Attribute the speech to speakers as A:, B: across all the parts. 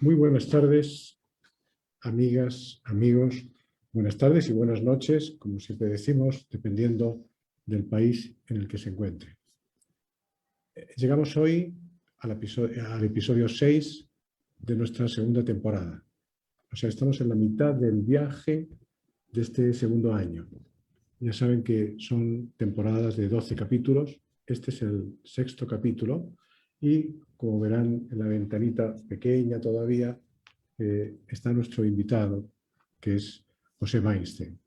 A: Muy buenas tardes, amigas, amigos. Buenas tardes y buenas noches, como siempre decimos, dependiendo del país en el que se encuentre. Llegamos hoy al episodio 6 de nuestra segunda temporada. O sea, estamos en la mitad del viaje de este segundo año. Ya saben que son temporadas de 12 capítulos. Este es el 6º capítulo y, como verán en la ventanita pequeña todavía, está nuestro invitado, que es José Weinstein.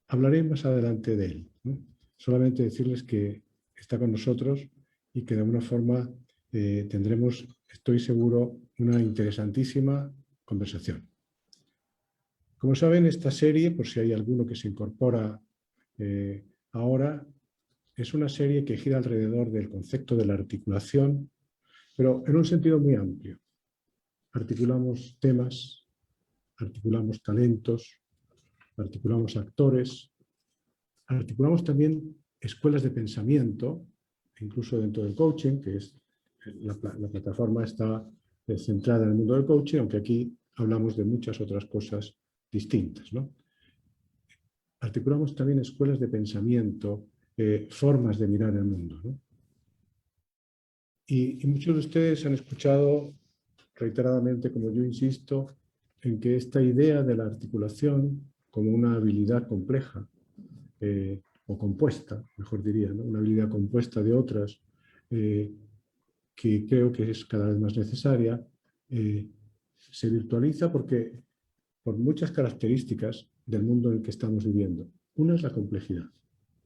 A: Hablaré más adelante de él, ¿no? Solamente decirles que está con nosotros y que de alguna forma tendremos, estoy seguro, una interesantísima conversación. Como saben, esta serie, por si hay alguno que se incorpora ahora, es una serie que gira alrededor del concepto de la articulación, pero en un sentido muy amplio. Articulamos temas, articulamos talentos, articulamos actores, articulamos también escuelas de pensamiento, incluso dentro del coaching, que es la plataforma está centrada en el mundo del coaching, aunque aquí hablamos de muchas otras cosas distintas, ¿no? Articulamos también escuelas de pensamiento, formas de mirar el mundo, ¿no? Y muchos de ustedes han escuchado reiteradamente, como yo insisto, en que esta idea de la articulación como una habilidad compleja o compuesta, mejor diría, ¿no? Una habilidad compuesta de otras que creo que es cada vez más necesaria, se virtualiza porque por muchas características del mundo en el que estamos viviendo. Una es la complejidad,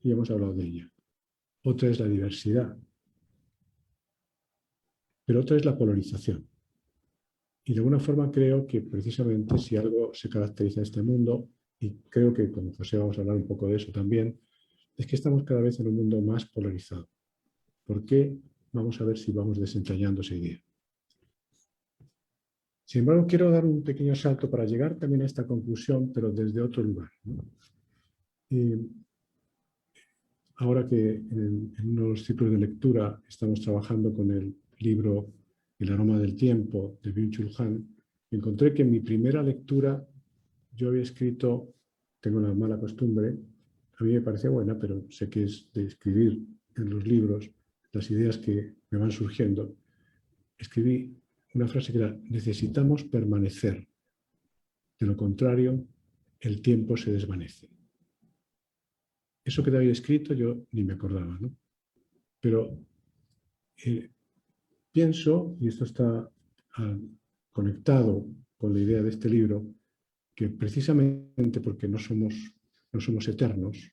A: y hemos hablado de ella. Otra es la diversidad, pero otra es la polarización. Y de alguna forma creo que precisamente si algo se caracteriza en este mundo, y creo que con José vamos a hablar un poco de eso también, es que estamos cada vez en un mundo más polarizado. ¿Por qué? Vamos a ver si vamos desentrañando esa idea. Sin embargo, quiero dar un pequeño salto para llegar también a esta conclusión, pero desde otro lugar, ¿no? Ahora que en uno de los ciclos de lectura estamos trabajando con el libro El aroma del tiempo, de Byung-Chul Han, encontré que en mi primera lectura yo había escrito, tengo la mala costumbre, a mí me parece buena, pero sé que es de escribir en los libros las ideas que me van surgiendo. Escribí una frase que era: necesitamos permanecer, de lo contrario, el tiempo se desvanece. Eso que te había escrito yo ni me acordaba, ¿no? Pero pienso, y esto está conectado con la idea de este libro, que precisamente porque no somos eternos,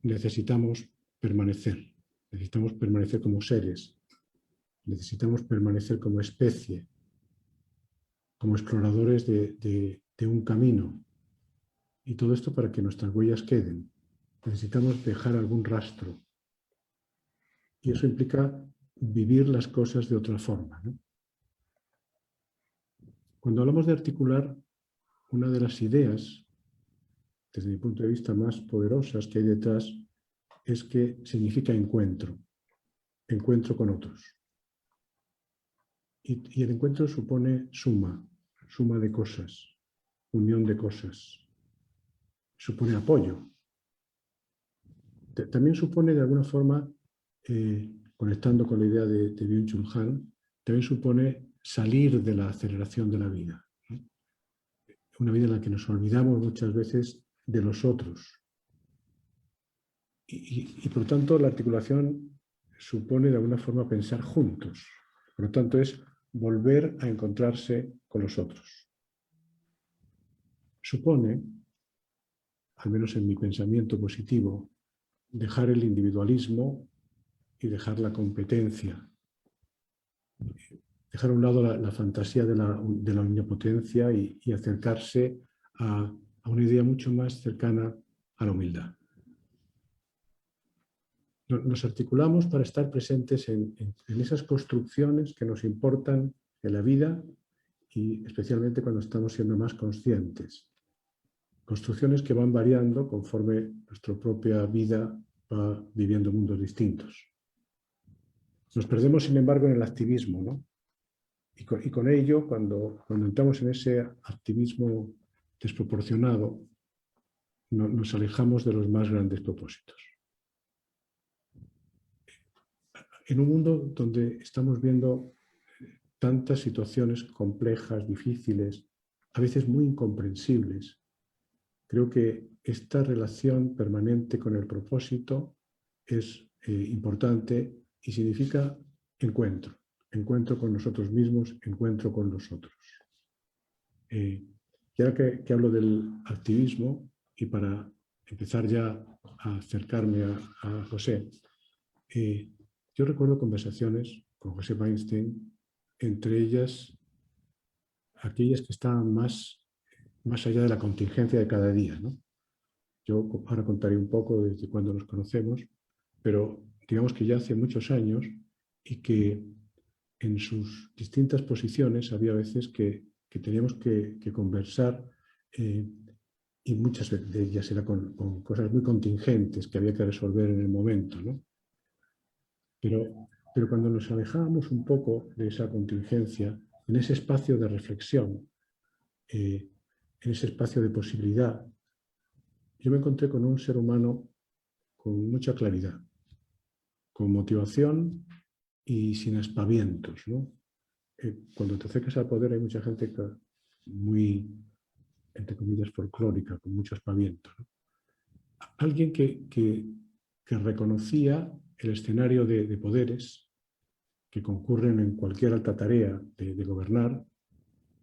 A: necesitamos permanecer como seres, necesitamos permanecer como especie, como exploradores de un camino. Y todo esto para que nuestras huellas queden. Necesitamos dejar algún rastro. Y eso implica vivir las cosas de otra forma, ¿no? Cuando hablamos de articular, una de las ideas, desde mi punto de vista, más poderosas que hay detrás, es que significa encuentro con otros. Y el encuentro supone suma de cosas, unión de cosas, supone apoyo. También supone, de alguna forma, conectando con la idea de Byung-Chul Han, también supone salir de la aceleración de la vida, ¿no? Una vida en la que nos olvidamos muchas veces de los otros. Y por lo tanto, la articulación supone de alguna forma pensar juntos. Por lo tanto, es volver a encontrarse con los otros. Supone, al menos en mi pensamiento positivo, dejar el individualismo y dejar la competencia. Dejar a un lado la fantasía de la omnipotencia y acercarse a una idea mucho más cercana a la humildad. Nos articulamos para estar presentes en esas construcciones que nos importan en la vida y especialmente cuando estamos siendo más conscientes. Construcciones que van variando conforme nuestra propia vida va viviendo mundos distintos. Nos perdemos, sin embargo, en el activismo, ¿no? Y con ello, cuando entramos en ese activismo desproporcionado, nos alejamos de los más grandes propósitos. En un mundo donde estamos viendo tantas situaciones complejas, difíciles, a veces muy incomprensibles, creo que esta relación permanente con el propósito es importante y significa encuentro. Encuentro con nosotros mismos, encuentro con los otros. Y ahora que hablo del activismo, y para empezar ya a acercarme a José, yo recuerdo conversaciones con José Weinstein, entre ellas aquellas que estaban más allá de la contingencia de cada día, ¿no? Yo ahora contaré un poco desde cuando nos conocemos, pero digamos que ya hace muchos años y que en sus distintas posiciones había veces que teníamos que conversar y muchas de ellas era con cosas muy contingentes que había que resolver en el momento, ¿no? Pero cuando nos alejábamos un poco de esa contingencia, en ese espacio de reflexión, en ese espacio de posibilidad, yo me encontré con un ser humano con mucha claridad, con motivación y sin aspavientos, ¿no? Cuando te acercas al poder hay mucha gente que muy, entre comillas, folclórica, con mucho aspaviento, ¿no? Alguien que reconocía el escenario de poderes que concurren en cualquier alta tarea de gobernar,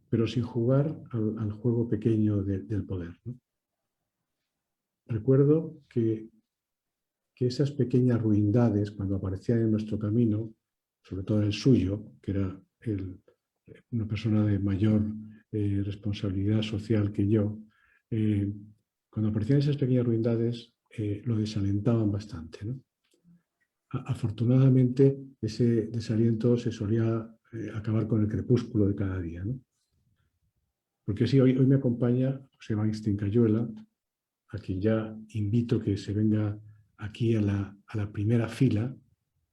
A: pero sin jugar al juego pequeño del poder, ¿no? Recuerdo que esas pequeñas ruindades, cuando aparecían en nuestro camino, sobre todo el suyo, que era una persona de mayor responsabilidad social que yo, cuando aparecían esas pequeñas ruindades, lo desalentaban bastante, ¿no? Afortunadamente, ese desaliento se solía acabar con el crepúsculo de cada día, ¿no? Porque sí, hoy me acompaña José Weinstein Cayuela, a quien ya invito que se venga aquí a la primera fila,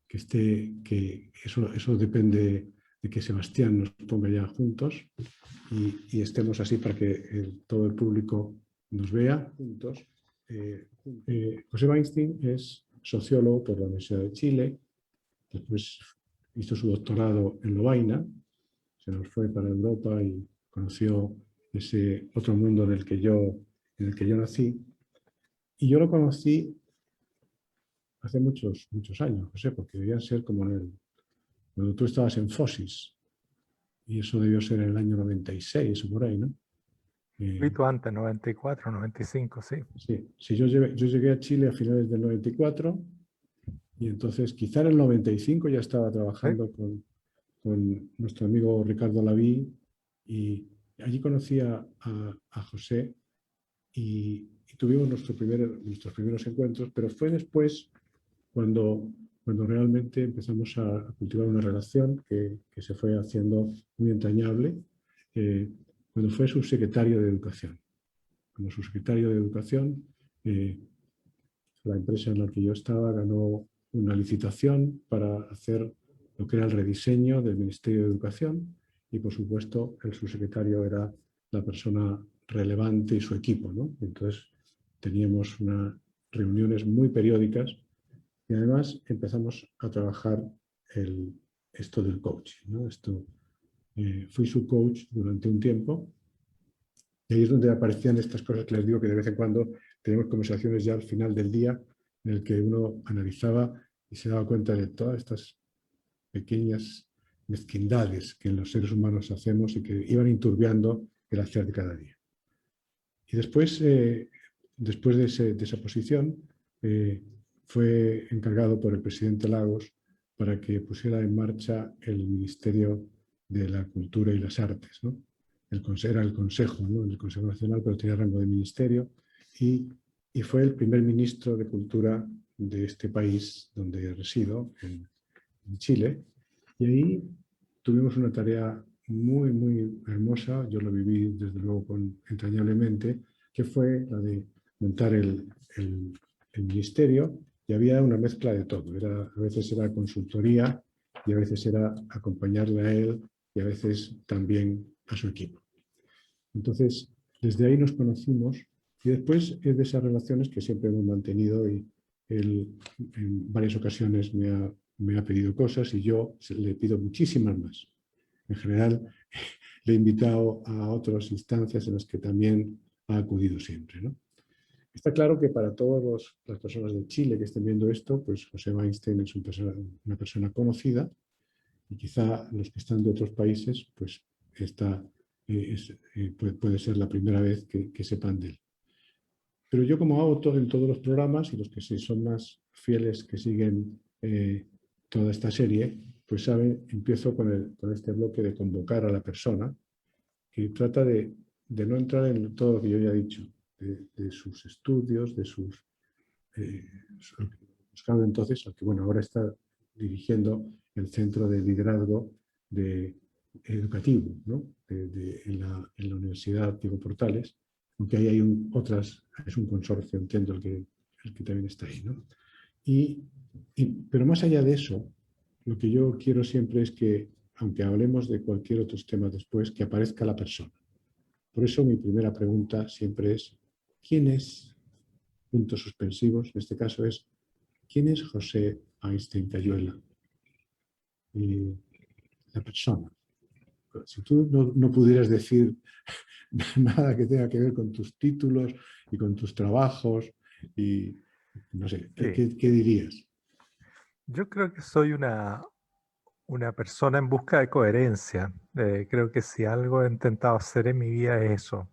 A: que eso depende de que Sebastián nos ponga ya juntos y estemos así para que todo el público nos vea juntos. José Weinstein es sociólogo por la Universidad de Chile, después hizo su doctorado en Lovaina, se nos fue para Europa y conoció ese otro mundo en el que yo nací. Y yo lo conocí hace muchos años, José, porque debían ser como cuando tú estabas en Fosis, y eso debió ser en el año 96 o por ahí, ¿no?
B: Un poquito antes, 94, 95, sí.
A: Sí, yo llegué a Chile a finales del 94 y entonces quizá en el 95 ya estaba trabajando con nuestro amigo Ricardo Laví y allí conocí a José y tuvimos nuestros primeros encuentros, pero fue después cuando realmente empezamos a cultivar una relación que se fue haciendo muy entrañable, cuando fue subsecretario de Educación. Como subsecretario de Educación, la empresa en la que yo estaba ganó una licitación para hacer lo que era el rediseño del Ministerio de Educación y, por supuesto, el subsecretario era la persona relevante y su equipo, ¿no? Entonces, teníamos unas reuniones muy periódicas y además empezamos a trabajar esto del coaching, ¿no? Fui su coach durante un tiempo y ahí es donde aparecían estas cosas que les digo que de vez en cuando tenemos conversaciones ya al final del día en el que uno analizaba y se daba cuenta de todas estas pequeñas mezquindades que en los seres humanos hacemos y que iban enturbiando el hacer de cada día. Y después de esa posición, fue encargado por el presidente Lagos para que pusiera en marcha el Ministerio de la Cultura y las Artes, ¿no? Era el Consejo, ¿no? El Consejo Nacional, pero tenía rango de ministerio y fue el primer ministro de Cultura de este país donde resido, en Chile. Y ahí tuvimos una tarea muy hermosa, yo lo viví desde luego entrañablemente, que fue la de montar el ministerio y había una mezcla de todo. A veces era consultoría y a veces era acompañarle a él y a veces también a su equipo. Entonces, desde ahí nos conocimos y después es de esas relaciones que siempre hemos mantenido y él en varias ocasiones me ha pedido cosas y yo le pido muchísimas más. En general, le he invitado a otras instancias en las que también ha acudido siempre, ¿no? Está claro que para todas las personas de Chile que estén viendo esto, pues José Weinstein es una persona conocida y quizá los que están de otros países, pues puede ser la primera vez que sepan de él. Pero yo como hago todo en todos los programas y los que sí son más fieles que siguen toda esta serie, pues saben, empiezo con este bloque de convocar a la persona que trata de no entrar en todo lo que yo ya he dicho, de sus estudios, de sus... buscando entonces, aunque bueno, ahora está dirigiendo el centro de liderazgo educativo, ¿no? En la Universidad Diego Portales, aunque ahí hay es un consorcio, entiendo, el que también está ahí, ¿no? Pero más allá de eso, lo que yo quiero siempre es que, aunque hablemos de cualquier otro tema después, que aparezca la persona. Por eso mi primera pregunta siempre es, ¿quién es? Puntos suspensivos, en este caso es, ¿quién es José Weinstein Cayuela? La persona. Si tú no pudieras decir nada que tenga que ver con tus títulos y con tus trabajos, y no sé, ¿qué dirías?
B: Yo creo que soy una persona en busca de coherencia. Creo que si algo he intentado hacer en mi vida es eso,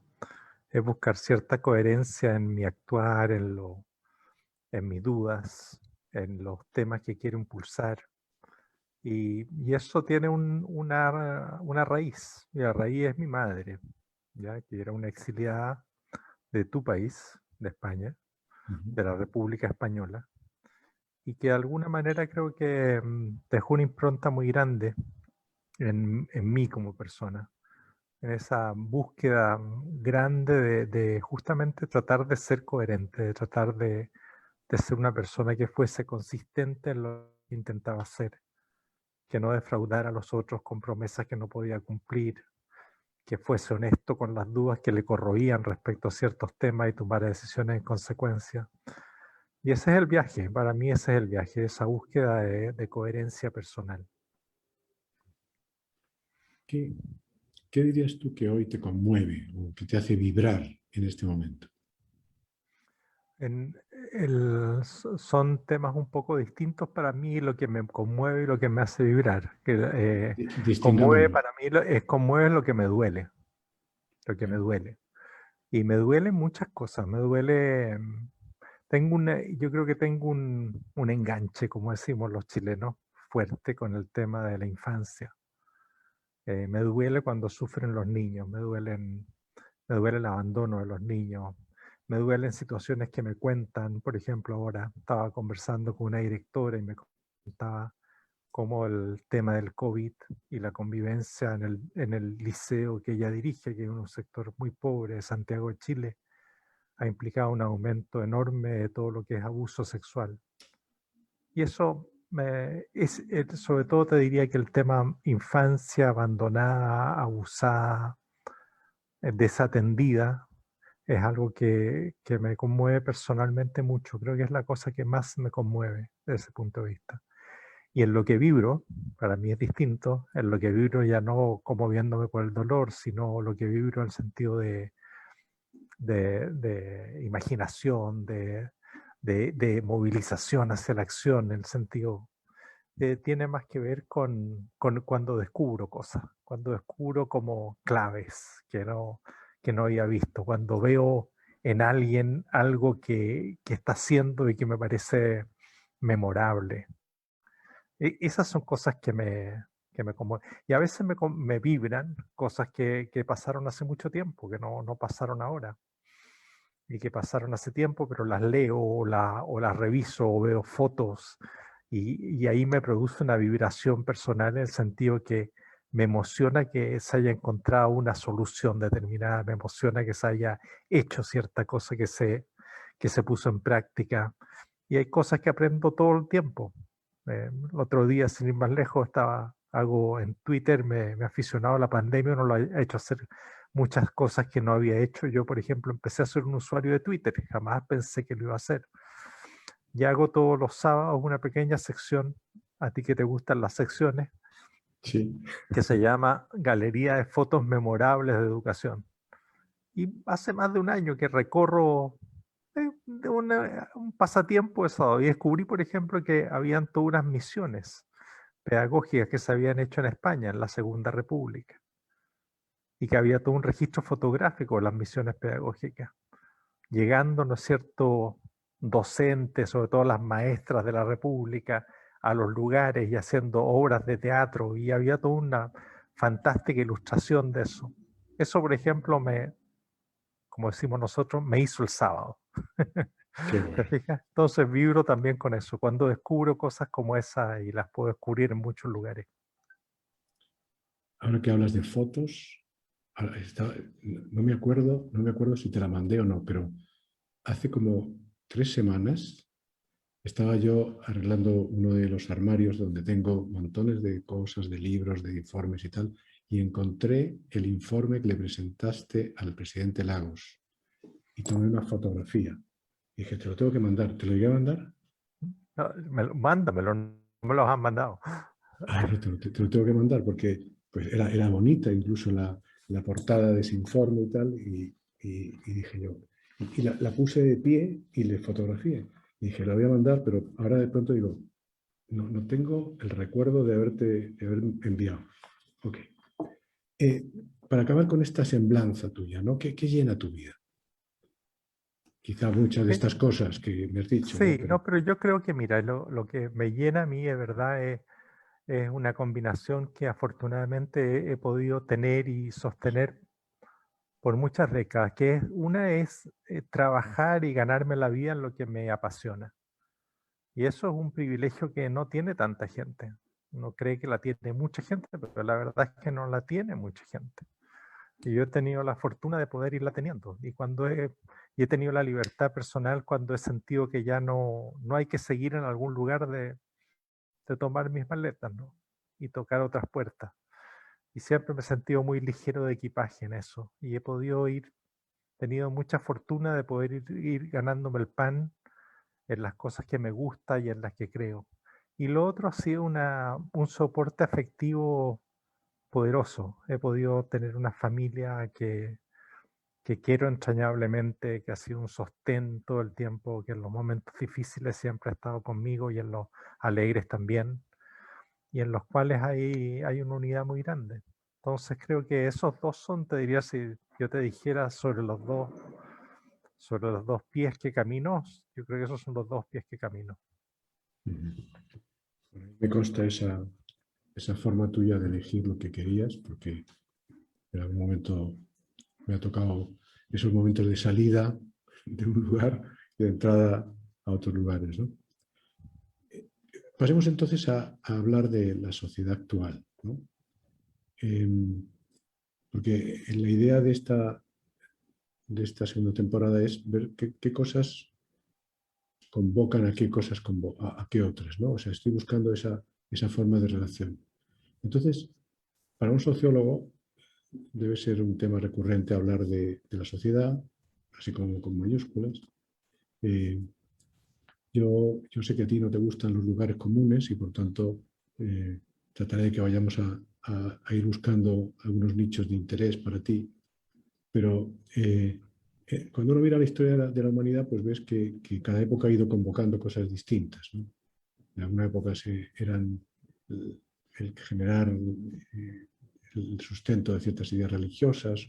B: es buscar cierta coherencia en mi actuar, en mis dudas, en los temas que quiero impulsar. Y eso tiene una raíz, y la raíz es mi madre, ¿ya? Que era una exiliada de tu país, de España, de la República Española, y que de alguna manera creo que dejó una impronta muy grande en mí como persona, en esa búsqueda grande de justamente tratar de ser coherente, de tratar de ser una persona que fuese consistente en lo que intentaba hacer, que no defraudara a los otros con promesas que no podía cumplir, que fuese honesto con las dudas que le corroían respecto a ciertos temas y tomara decisiones en consecuencia. Y ese es el viaje, para mí ese es el viaje, esa búsqueda de coherencia personal.
A: ¿Qué dirías tú que hoy te conmueve o que te hace vibrar en este momento?
B: Son temas un poco distintos para mí, lo que me conmueve y lo que me hace vibrar. Conmueve para mí, conmueve lo que me duele. Lo que me duele. Y me duelen muchas cosas. Me duele... yo creo que tengo un enganche, como decimos los chilenos, fuerte con el tema de la infancia. Me duele cuando sufren los niños, me duele el abandono de los niños, me duelen situaciones que me cuentan. Por ejemplo, ahora estaba conversando con una directora y me contaba cómo el tema del COVID y la convivencia en el liceo que ella dirige, que es un sector muy pobre de Santiago de Chile, ha implicado un aumento enorme de todo lo que es abuso sexual. Y eso, sobre todo te diría que el tema infancia abandonada, abusada, desatendida, es algo que me conmueve personalmente mucho. Creo que es la cosa que más me conmueve desde ese punto de vista. Y en lo que vibro, para mí es distinto, en lo que vibro ya no como viéndome por el dolor, sino lo que vibro en el sentido de imaginación, de movilización hacia la acción, en el sentido tiene más que ver con cuando descubro cosas, cuando descubro como claves que no había visto, cuando veo en alguien algo que está haciendo y que me parece memorable. Esas son cosas que me conmueven. Y a veces me vibran cosas que pasaron hace mucho tiempo, que no pasaron ahora. Y que pasaron hace tiempo, pero las leo o las reviso o veo fotos y ahí me produce una vibración personal en el sentido que me emociona que se haya encontrado una solución determinada, me emociona que se haya hecho cierta cosa que se puso en práctica. Y hay cosas que aprendo todo el tiempo. El otro día, sin ir más lejos, estaba hago en Twitter, me he aficionado a la pandemia, uno lo ha hecho hacer muchas cosas que no había hecho. Yo, por ejemplo, empecé a ser un usuario de Twitter, jamás pensé que lo iba a hacer. Y hago todos los sábados una pequeña sección, a ti que te gustan las secciones,
A: Sí.
B: que se llama Galería de Fotos Memorables de Educación. Y hace más de un año que recorro de un pasatiempo eso, y descubrí, por ejemplo, que habían todas unas misiones pedagógicas que se habían hecho en España, en la Segunda República, y que había todo un registro fotográfico de las misiones pedagógicas, llegando, ¿no es cierto?, docentes, sobre todo las maestras de la República, a los lugares y haciendo obras de teatro, y había toda una fantástica ilustración de eso. Eso, por ejemplo, como decimos nosotros, me hizo el sábado.
A: Qué
B: ¿Te
A: bueno.
B: fijas? Entonces vibro también con eso, cuando descubro cosas como esa y las puedo descubrir en muchos lugares.
A: Ahora que hablas de fotos, no me acuerdo si te la mandé o no, pero hace como 3 semanas estaba yo arreglando uno de los armarios donde tengo montones de cosas, de libros, de informes y tal, y encontré el informe que le presentaste al presidente Lagos y tomé una fotografía. Dije, te lo tengo que mandar. ¿Te lo llegué a mandar?
B: No, mándamelo, no me los han mandado.
A: Ah, no, te lo tengo que mandar porque pues era bonita incluso la portada de ese informe y tal, y dije yo, y la puse de pie y le fotografié. Y dije, la voy a mandar, pero ahora de pronto digo, no tengo el recuerdo de haber enviado. Ok. Eh, para acabar con esta semblanza tuya, ¿no? ¿Qué llena tu vida? Quizá muchas de
B: Eh,
A: estas cosas que me has dicho, ¿no?
B: Sí,
A: Pero
B: no, pero yo creo que, mira, lo que me llena a mí de verdad es una combinación que afortunadamente he podido tener y sostener por muchas décadas, que una es trabajar y ganarme la vida en lo que me apasiona. Y eso es un privilegio que no tiene tanta gente. Uno cree que la tiene mucha gente, pero la verdad es que no la tiene mucha gente. Y yo he tenido la fortuna de poder irla teniendo. Y he tenido la libertad personal cuando he sentido que ya no hay que seguir en algún lugar de tomar mis maletas, ¿no? Y tocar otras puertas. Y siempre me he sentido muy ligero de equipaje en eso. Y he podido tenido mucha fortuna de poder ir ganándome el pan en las cosas que me gusta y en las que creo. Y lo otro ha sido un soporte afectivo poderoso. He podido tener una familia que quiero entrañablemente, que ha sido un sostén todo el tiempo, que en los momentos difíciles siempre ha estado conmigo y en los alegres también, y en los cuales hay una unidad muy grande. Entonces creo que esos dos son, te diría, si yo te dijera sobre los dos pies que camino, yo creo que esos son los dos pies que camino.
A: me consta esa forma tuya de elegir lo que querías, porque en algún momento me ha tocado esos momentos de salida de un lugar y de entrada a otros lugares, ¿no? Pasemos entonces a hablar de la sociedad actual, ¿no? Porque la idea de esta segunda temporada es ver qué cosas convocan a qué cosas a qué otras, ¿no? O sea, estoy buscando esa forma de relación. Entonces, para un sociólogo debe ser un tema recurrente hablar de la sociedad, así como con mayúsculas. Eh, yo sé que a ti no te gustan los lugares comunes y por tanto trataré de que vayamos a ir buscando algunos nichos de interés para ti. Pero cuando uno mira la historia de la humanidad, pues ves que cada época ha ido convocando cosas distintas, ¿no? En alguna época eran el generar el sustento de ciertas ideas religiosas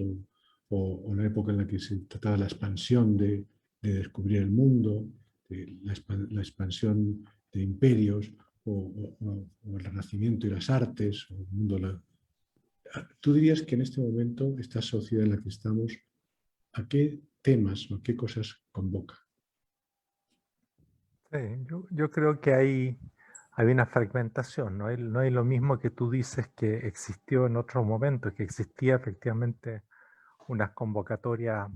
A: o la época en la que se trataba la expansión de descubrir el mundo, de la expansión de imperios o el renacimiento y las artes, o el mundo. ¿Tú dirías que en este momento, esta sociedad en la que estamos, a qué temas o a qué cosas convoca?
B: Sí, yo creo que hay una fragmentación, no hay lo mismo que tú dices que existió en otros momentos, que existía efectivamente unas convocatorias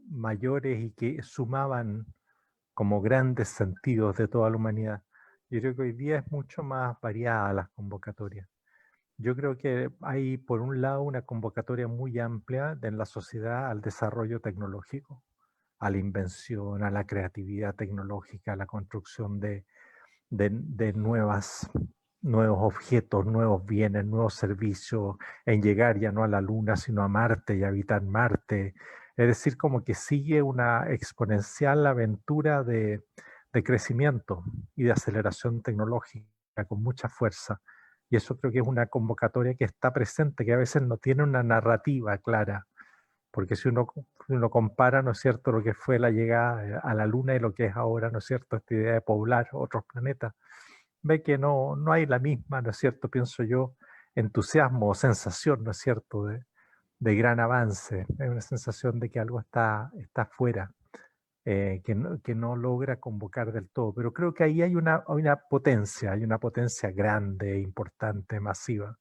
B: mayores y que sumaban como grandes sentidos de toda la humanidad. Yo creo que hoy día es mucho más variada las convocatorias. Yo creo que hay, por un lado, una convocatoria muy amplia en la sociedad al desarrollo tecnológico, a la invención, a la creatividad tecnológica, a la construcción de nuevos objetos, nuevos bienes, nuevos servicios, en llegar ya no a la Luna, sino a Marte y habitar Marte. Es decir, como que sigue una exponencial aventura de crecimiento y de aceleración tecnológica con mucha fuerza. Y eso creo que es una convocatoria que está presente, que a veces no tiene una narrativa clara, porque si uno compara, ¿no es cierto?, lo que fue la llegada a la Luna y lo que es ahora, ¿no es cierto?, esta idea de poblar otros planetas, ve que no hay la misma, ¿no es cierto?, pienso yo, entusiasmo o sensación, ¿no es cierto?, de gran avance. Hay una sensación de que algo está fuera, que no logra convocar del todo. Pero creo que ahí hay una potencia grande, importante, masiva.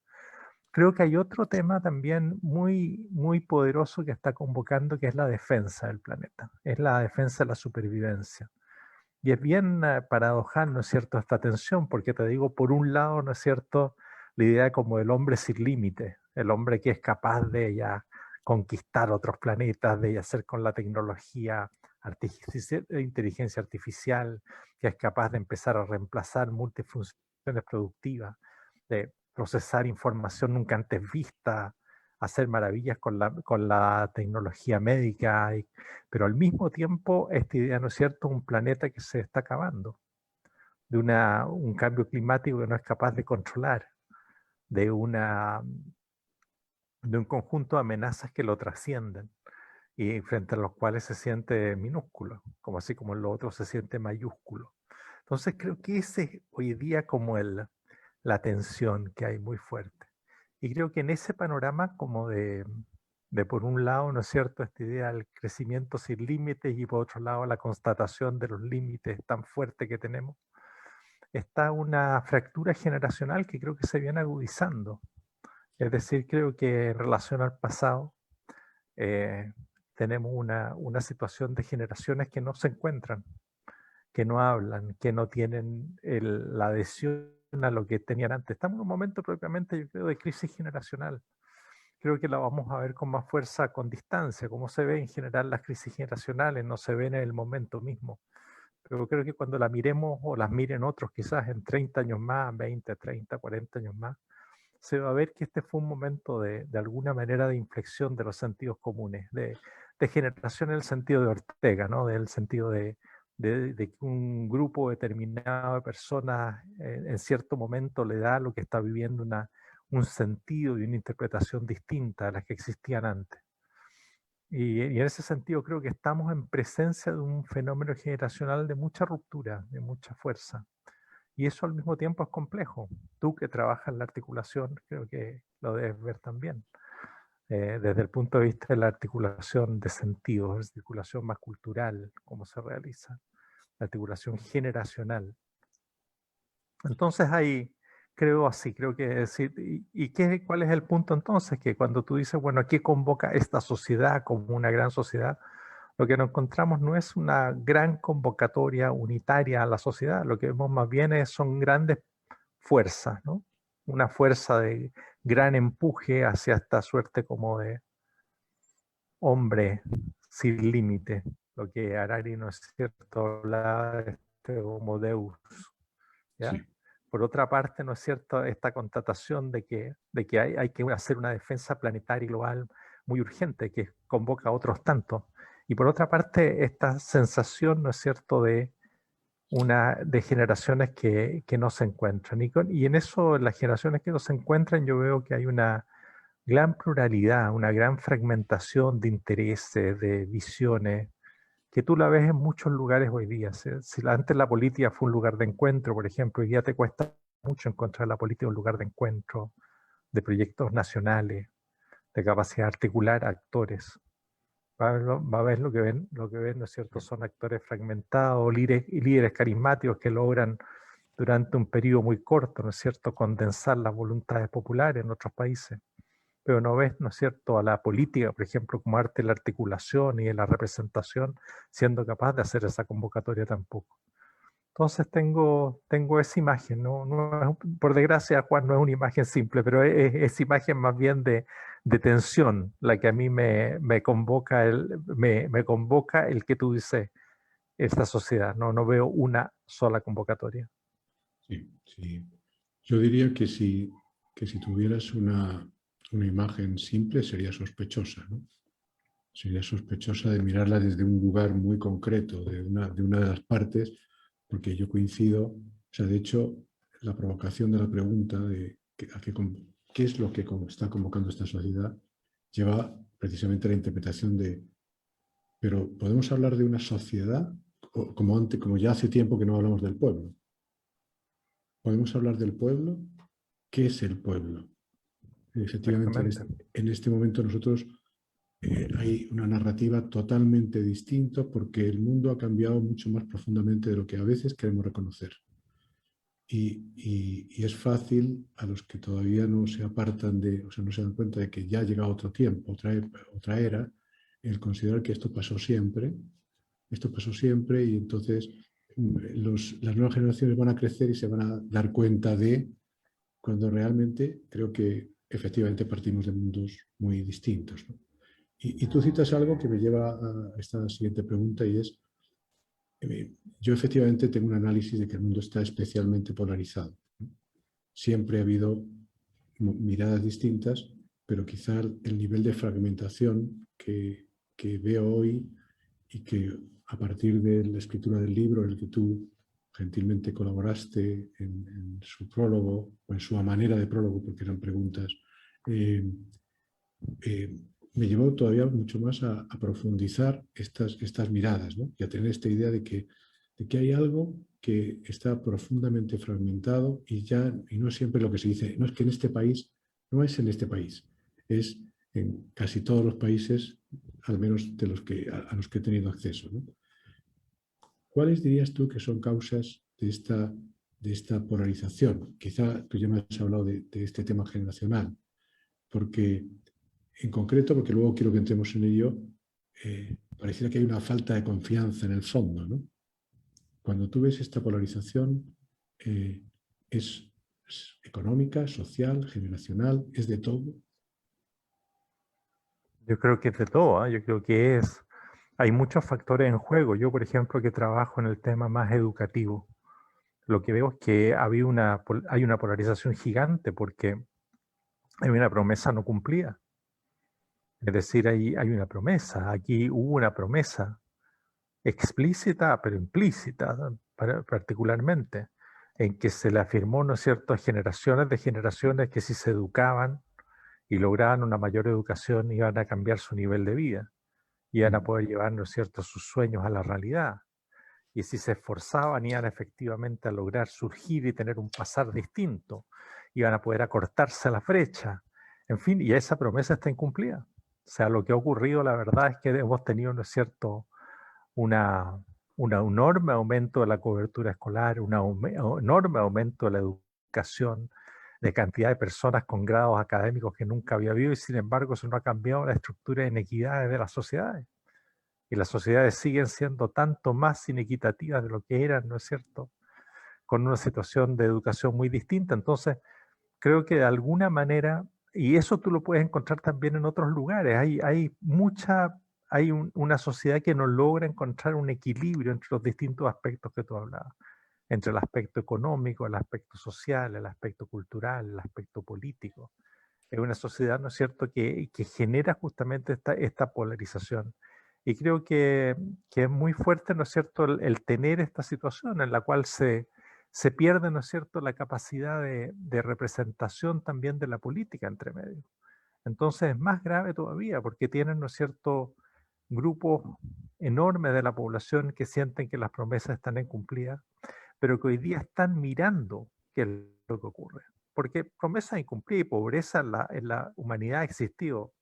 B: Creo que hay otro tema también muy, muy poderoso que está convocando, que es la defensa del planeta, es la defensa de la supervivencia. Y es bien paradojal, ¿no es cierto?, esta tensión, porque te digo, por un lado, ¿no es cierto?, la idea como del hombre sin límite, el hombre que es capaz de ya conquistar otros planetas, de hacer con la tecnología inteligencia artificial, que es capaz de empezar a reemplazar multifunciones productivas, de procesar información nunca antes vista, hacer maravillas con la tecnología médica, pero al mismo tiempo esta idea, ¿no es cierto?, un planeta que se está acabando, de un cambio climático que no es capaz de controlar, de, de un conjunto de amenazas que lo trascienden y frente a los cuales se siente minúsculo, como así como en lo otro se siente mayúsculo. Entonces creo que ese es hoy día como la tensión que hay muy fuerte. Y creo que en ese panorama como de por un lado, ¿no es cierto?, esta idea del crecimiento sin límites y por otro lado la constatación de los límites tan fuertes que tenemos, está una fractura generacional que creo que se viene agudizando. Es decir, creo que en relación al pasado eh, tenemos una situación de generaciones que no se encuentran, que no hablan, que no tienen la adhesión a lo que tenían antes. Estamos en un momento propiamente, yo creo, de crisis generacional. Creo que la vamos a ver con más fuerza con distancia, como se ve en general las crisis generacionales, no se ven en el momento mismo. Pero creo que cuando la miremos o las miren otros, quizás en 30 años más, 20, 30, 40 años más, se va a ver que este fue un momento de alguna manera de inflexión de los sentidos comunes, de generación en el sentido de Ortega, ¿no?, del sentido de que un grupo determinado de personas en cierto momento le da a lo que está viviendo un sentido y una interpretación distinta a las que existían antes. Y en ese sentido creo que estamos en presencia de un fenómeno generacional de mucha ruptura, de mucha fuerza. Y eso al mismo tiempo es complejo. Tú que trabajas en la articulación, creo que lo debes ver también. Desde el punto de vista de la articulación de sentidos, la articulación más cultural, cómo se realiza, la articulación generacional. Entonces ahí creo así, creo que decir, ¿cuál es el punto entonces? Que cuando tú dices, bueno, ¿qué convoca esta sociedad como una gran sociedad? Lo que nos encontramos no es una gran convocatoria unitaria a la sociedad, lo que vemos más bien son grandes fuerzas, ¿no? Una fuerza de gran empuje hacia esta suerte como de hombre sin límite, lo que Harari, ¿no es cierto?, hablaba de este homo deus, ¿ya?
A: Sí.
B: Por otra parte, ¿no es cierto?, esta constatación de que hay que hacer una defensa planetaria y global muy urgente, que convoca a otros tantos. Y por otra parte, esta sensación, ¿no es cierto?, de generaciones que no se encuentran. Y en eso, en las generaciones que no se encuentran, yo veo que hay una gran pluralidad, una gran fragmentación de intereses, de visiones, que tú la ves en muchos lugares hoy día. Si antes la política fue un lugar de encuentro, por ejemplo, hoy día te cuesta mucho encontrar la política un lugar de encuentro, de proyectos nacionales, de capacidad de articular actores. Va a ver lo que ven, ¿no es cierto? Son actores fragmentados, líderes carismáticos que logran durante un periodo muy corto, ¿no es cierto?, condensar las voluntades populares en otros países. Pero no ves, ¿no es cierto?, a la política, por ejemplo, como arte de la articulación y de la representación, siendo capaz de hacer esa convocatoria tampoco. Entonces tengo esa imagen, por desgracia, Juan, no es una imagen simple, pero es imagen más bien de tensión, la que a mí me convoca me convoca el que tú dices, esta sociedad. No veo una sola convocatoria.
A: Sí, sí. Yo diría que si tuvieras una imagen simple sería sospechosa, ¿no? Sería sospechosa de mirarla desde un lugar muy concreto, de una de las partes, porque yo coincido, o sea, de hecho, la provocación de la pregunta de qué es lo que está convocando esta sociedad lleva precisamente a la interpretación de, pero ¿podemos hablar de una sociedad? Como, antes, como ya hace tiempo que no hablamos del pueblo. ¿Podemos hablar del pueblo? ¿Qué es el pueblo? Efectivamente,
B: Exactamente.
A: en este momento nosotros hay una narrativa totalmente distinta porque el mundo ha cambiado mucho más profundamente de lo que a veces queremos reconocer. Y es fácil a los que todavía no se apartan o sea, no se dan cuenta de que ya ha llegado otro tiempo, otra era, el considerar que esto pasó siempre y entonces las nuevas generaciones van a crecer y se van a dar cuenta de cuando realmente creo que efectivamente partimos de mundos muy distintos, ¿no? Y tú citas algo que me lleva a esta siguiente pregunta y es, yo efectivamente tengo un análisis de que el mundo está especialmente polarizado, ¿no? Siempre ha habido miradas distintas, pero quizá el nivel de fragmentación que veo hoy y que a partir de la escritura del libro en el que tú gentilmente colaboraste en su prólogo o en su manera de prólogo, porque eran preguntas, eh, eh, me llevó todavía mucho más a profundizar estas miradas, ¿no? Y a tener esta idea de que hay algo que está profundamente fragmentado y no siempre lo que se dice, no es que en este país, no es en este país, es en casi todos los países, al menos de a los que he tenido acceso, ¿no? ¿Cuáles dirías tú que son causas de esta polarización? Quizá tú ya me has hablado de este tema generacional, porque en concreto, porque luego quiero que entremos en ello, pareciera que hay una falta de confianza en el fondo, ¿no? Cuando tú ves esta polarización, eh, es económica, social, generacional, es de todo.
B: Yo creo que es de todo, ¿eh? Yo creo que hay muchos factores en juego. Yo, por ejemplo, que trabajo en el tema más educativo, lo que veo es que hay una polarización gigante porque hay una promesa no cumplida. Es decir, hay una promesa. Aquí hubo una promesa explícita, pero implícita, particularmente, en que se le afirmó, ¿no es cierto?, a generaciones de generaciones que si se educaban y lograban una mayor educación iban a cambiar su nivel de vida, iban a poder llevar, ¿no es cierto?, sus sueños a la realidad. Y si se esforzaban, iban efectivamente a lograr surgir y tener un pasar distinto, iban a poder acortarse la brecha. En fin, y esa promesa está incumplida. O sea, lo que ha ocurrido, la verdad es que hemos tenido, ¿no es cierto?, un enorme aumento de la cobertura escolar, un enorme aumento de la educación, de cantidad de personas con grados académicos que nunca había habido, y sin embargo eso no ha cambiado la estructura de inequidades de las sociedades. Y las sociedades siguen siendo tanto más inequitativas de lo que eran, ¿no es cierto?, con una situación de educación muy distinta. Entonces, creo que de alguna manera, y eso tú lo puedes encontrar también en otros lugares, hay una sociedad que no logra encontrar un equilibrio entre los distintos aspectos que tú hablabas, entre el aspecto económico, el aspecto social, el aspecto cultural, el aspecto político. Es una sociedad, ¿no es cierto?, que genera justamente esta polarización. Y creo que es muy fuerte, ¿no es cierto?, el tener esta situación en la cual se pierde, ¿no es cierto?, la capacidad de representación también de la política entre medio. Entonces es más grave todavía porque tienen, ¿no es cierto?, grupos enormes de la población que sienten que las promesas están incumplidas, pero que hoy día están mirando qué es lo que ocurre. Porque promesas incumplidas y pobreza en la humanidad ha existido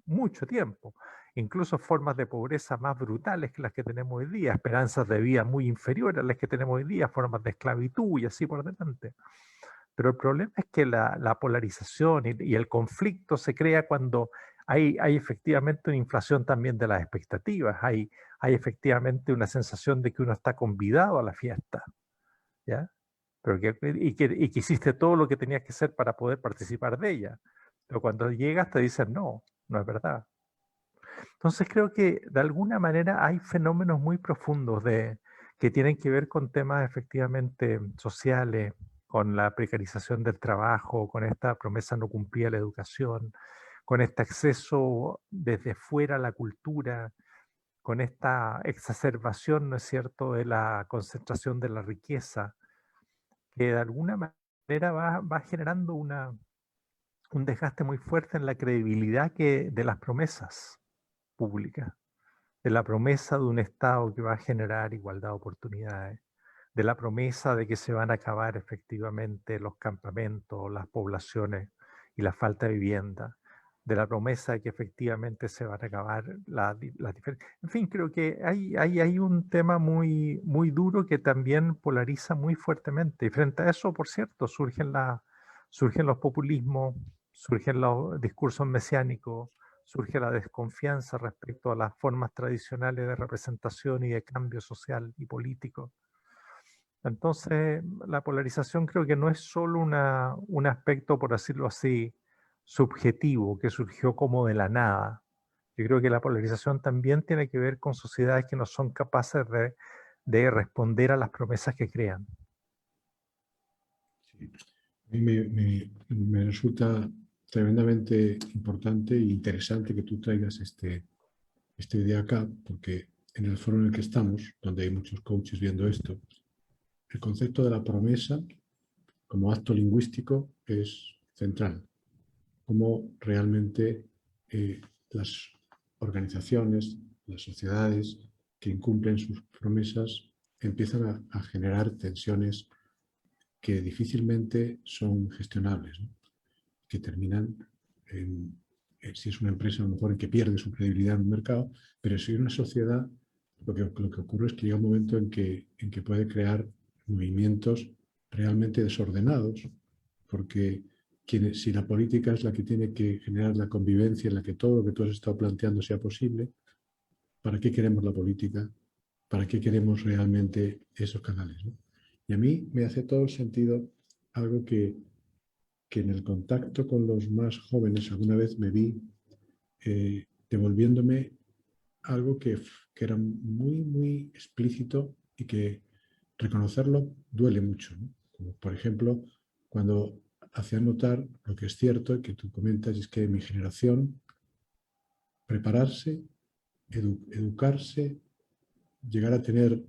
B: mucho tiempo, incluso formas de pobreza más brutales que las que tenemos hoy día, esperanzas de vida muy inferiores a las que tenemos hoy día, formas de esclavitud y así por delante. Pero el problema es que la polarización y el conflicto se crea cuando hay efectivamente una inflación también de las expectativas, hay efectivamente una sensación de que uno está convidado a la fiesta. ¿ya? Y que hiciste todo lo que tenías que hacer para poder participar de ella. Pero cuando llegas te dicen, no, no es verdad. Entonces creo que de alguna manera hay fenómenos muy profundos que tienen que ver con temas efectivamente sociales, con la precarización del trabajo, con esta promesa no cumplida de la educación, con este acceso desde fuera a la cultura, con esta exacerbación, ¿no es cierto?, de la concentración de la riqueza, que de alguna manera va generando un desgaste muy fuerte en la credibilidad de las promesas públicas, de la promesa de un Estado que va a generar igualdad de oportunidades, de la promesa de que se van a acabar efectivamente los campamentos, las poblaciones y la falta de vivienda, de la promesa de que efectivamente se van a acabar las diferencias. En fin, creo que hay un tema muy, muy duro que también polariza muy fuertemente. Y frente a eso, por cierto, surgen los populismos, surgen los discursos mesiánicos, surge la desconfianza respecto a las formas tradicionales de representación y de cambio social y político. Entonces, la polarización creo que no es solo un aspecto, por decirlo así, subjetivo, que surgió como de la nada. Yo creo que la polarización también tiene que ver con sociedades que no son capaces de responder a las promesas que crean.
A: Sí. A mí me resulta tremendamente importante e interesante que tú traigas esta idea acá, porque en el foro en el que estamos, donde hay muchos coaches viendo esto, el concepto de la promesa como acto lingüístico es central. Cómo realmente las organizaciones, las sociedades que incumplen sus promesas empiezan a generar tensiones que difícilmente son gestionables, ¿no? Que terminan si es una empresa a lo mejor en que pierde su credibilidad en un mercado, pero si es una sociedad, lo que ocurre es que llega un momento en que puede crear movimientos realmente desordenados, porque si la política es la que tiene que generar la convivencia en la que todo lo que tú has estado planteando sea posible, ¿para qué queremos la política? ¿Para qué queremos realmente esos canales, ¿no? Y a mí me hace todo el sentido algo que en el contacto con los más jóvenes alguna vez me vi devolviéndome algo que era muy, muy explícito y que reconocerlo duele mucho, ¿no? Como por ejemplo, cuando hacía notar lo que es cierto y que tú comentas, es que mi generación, prepararse, educarse, llegar a tener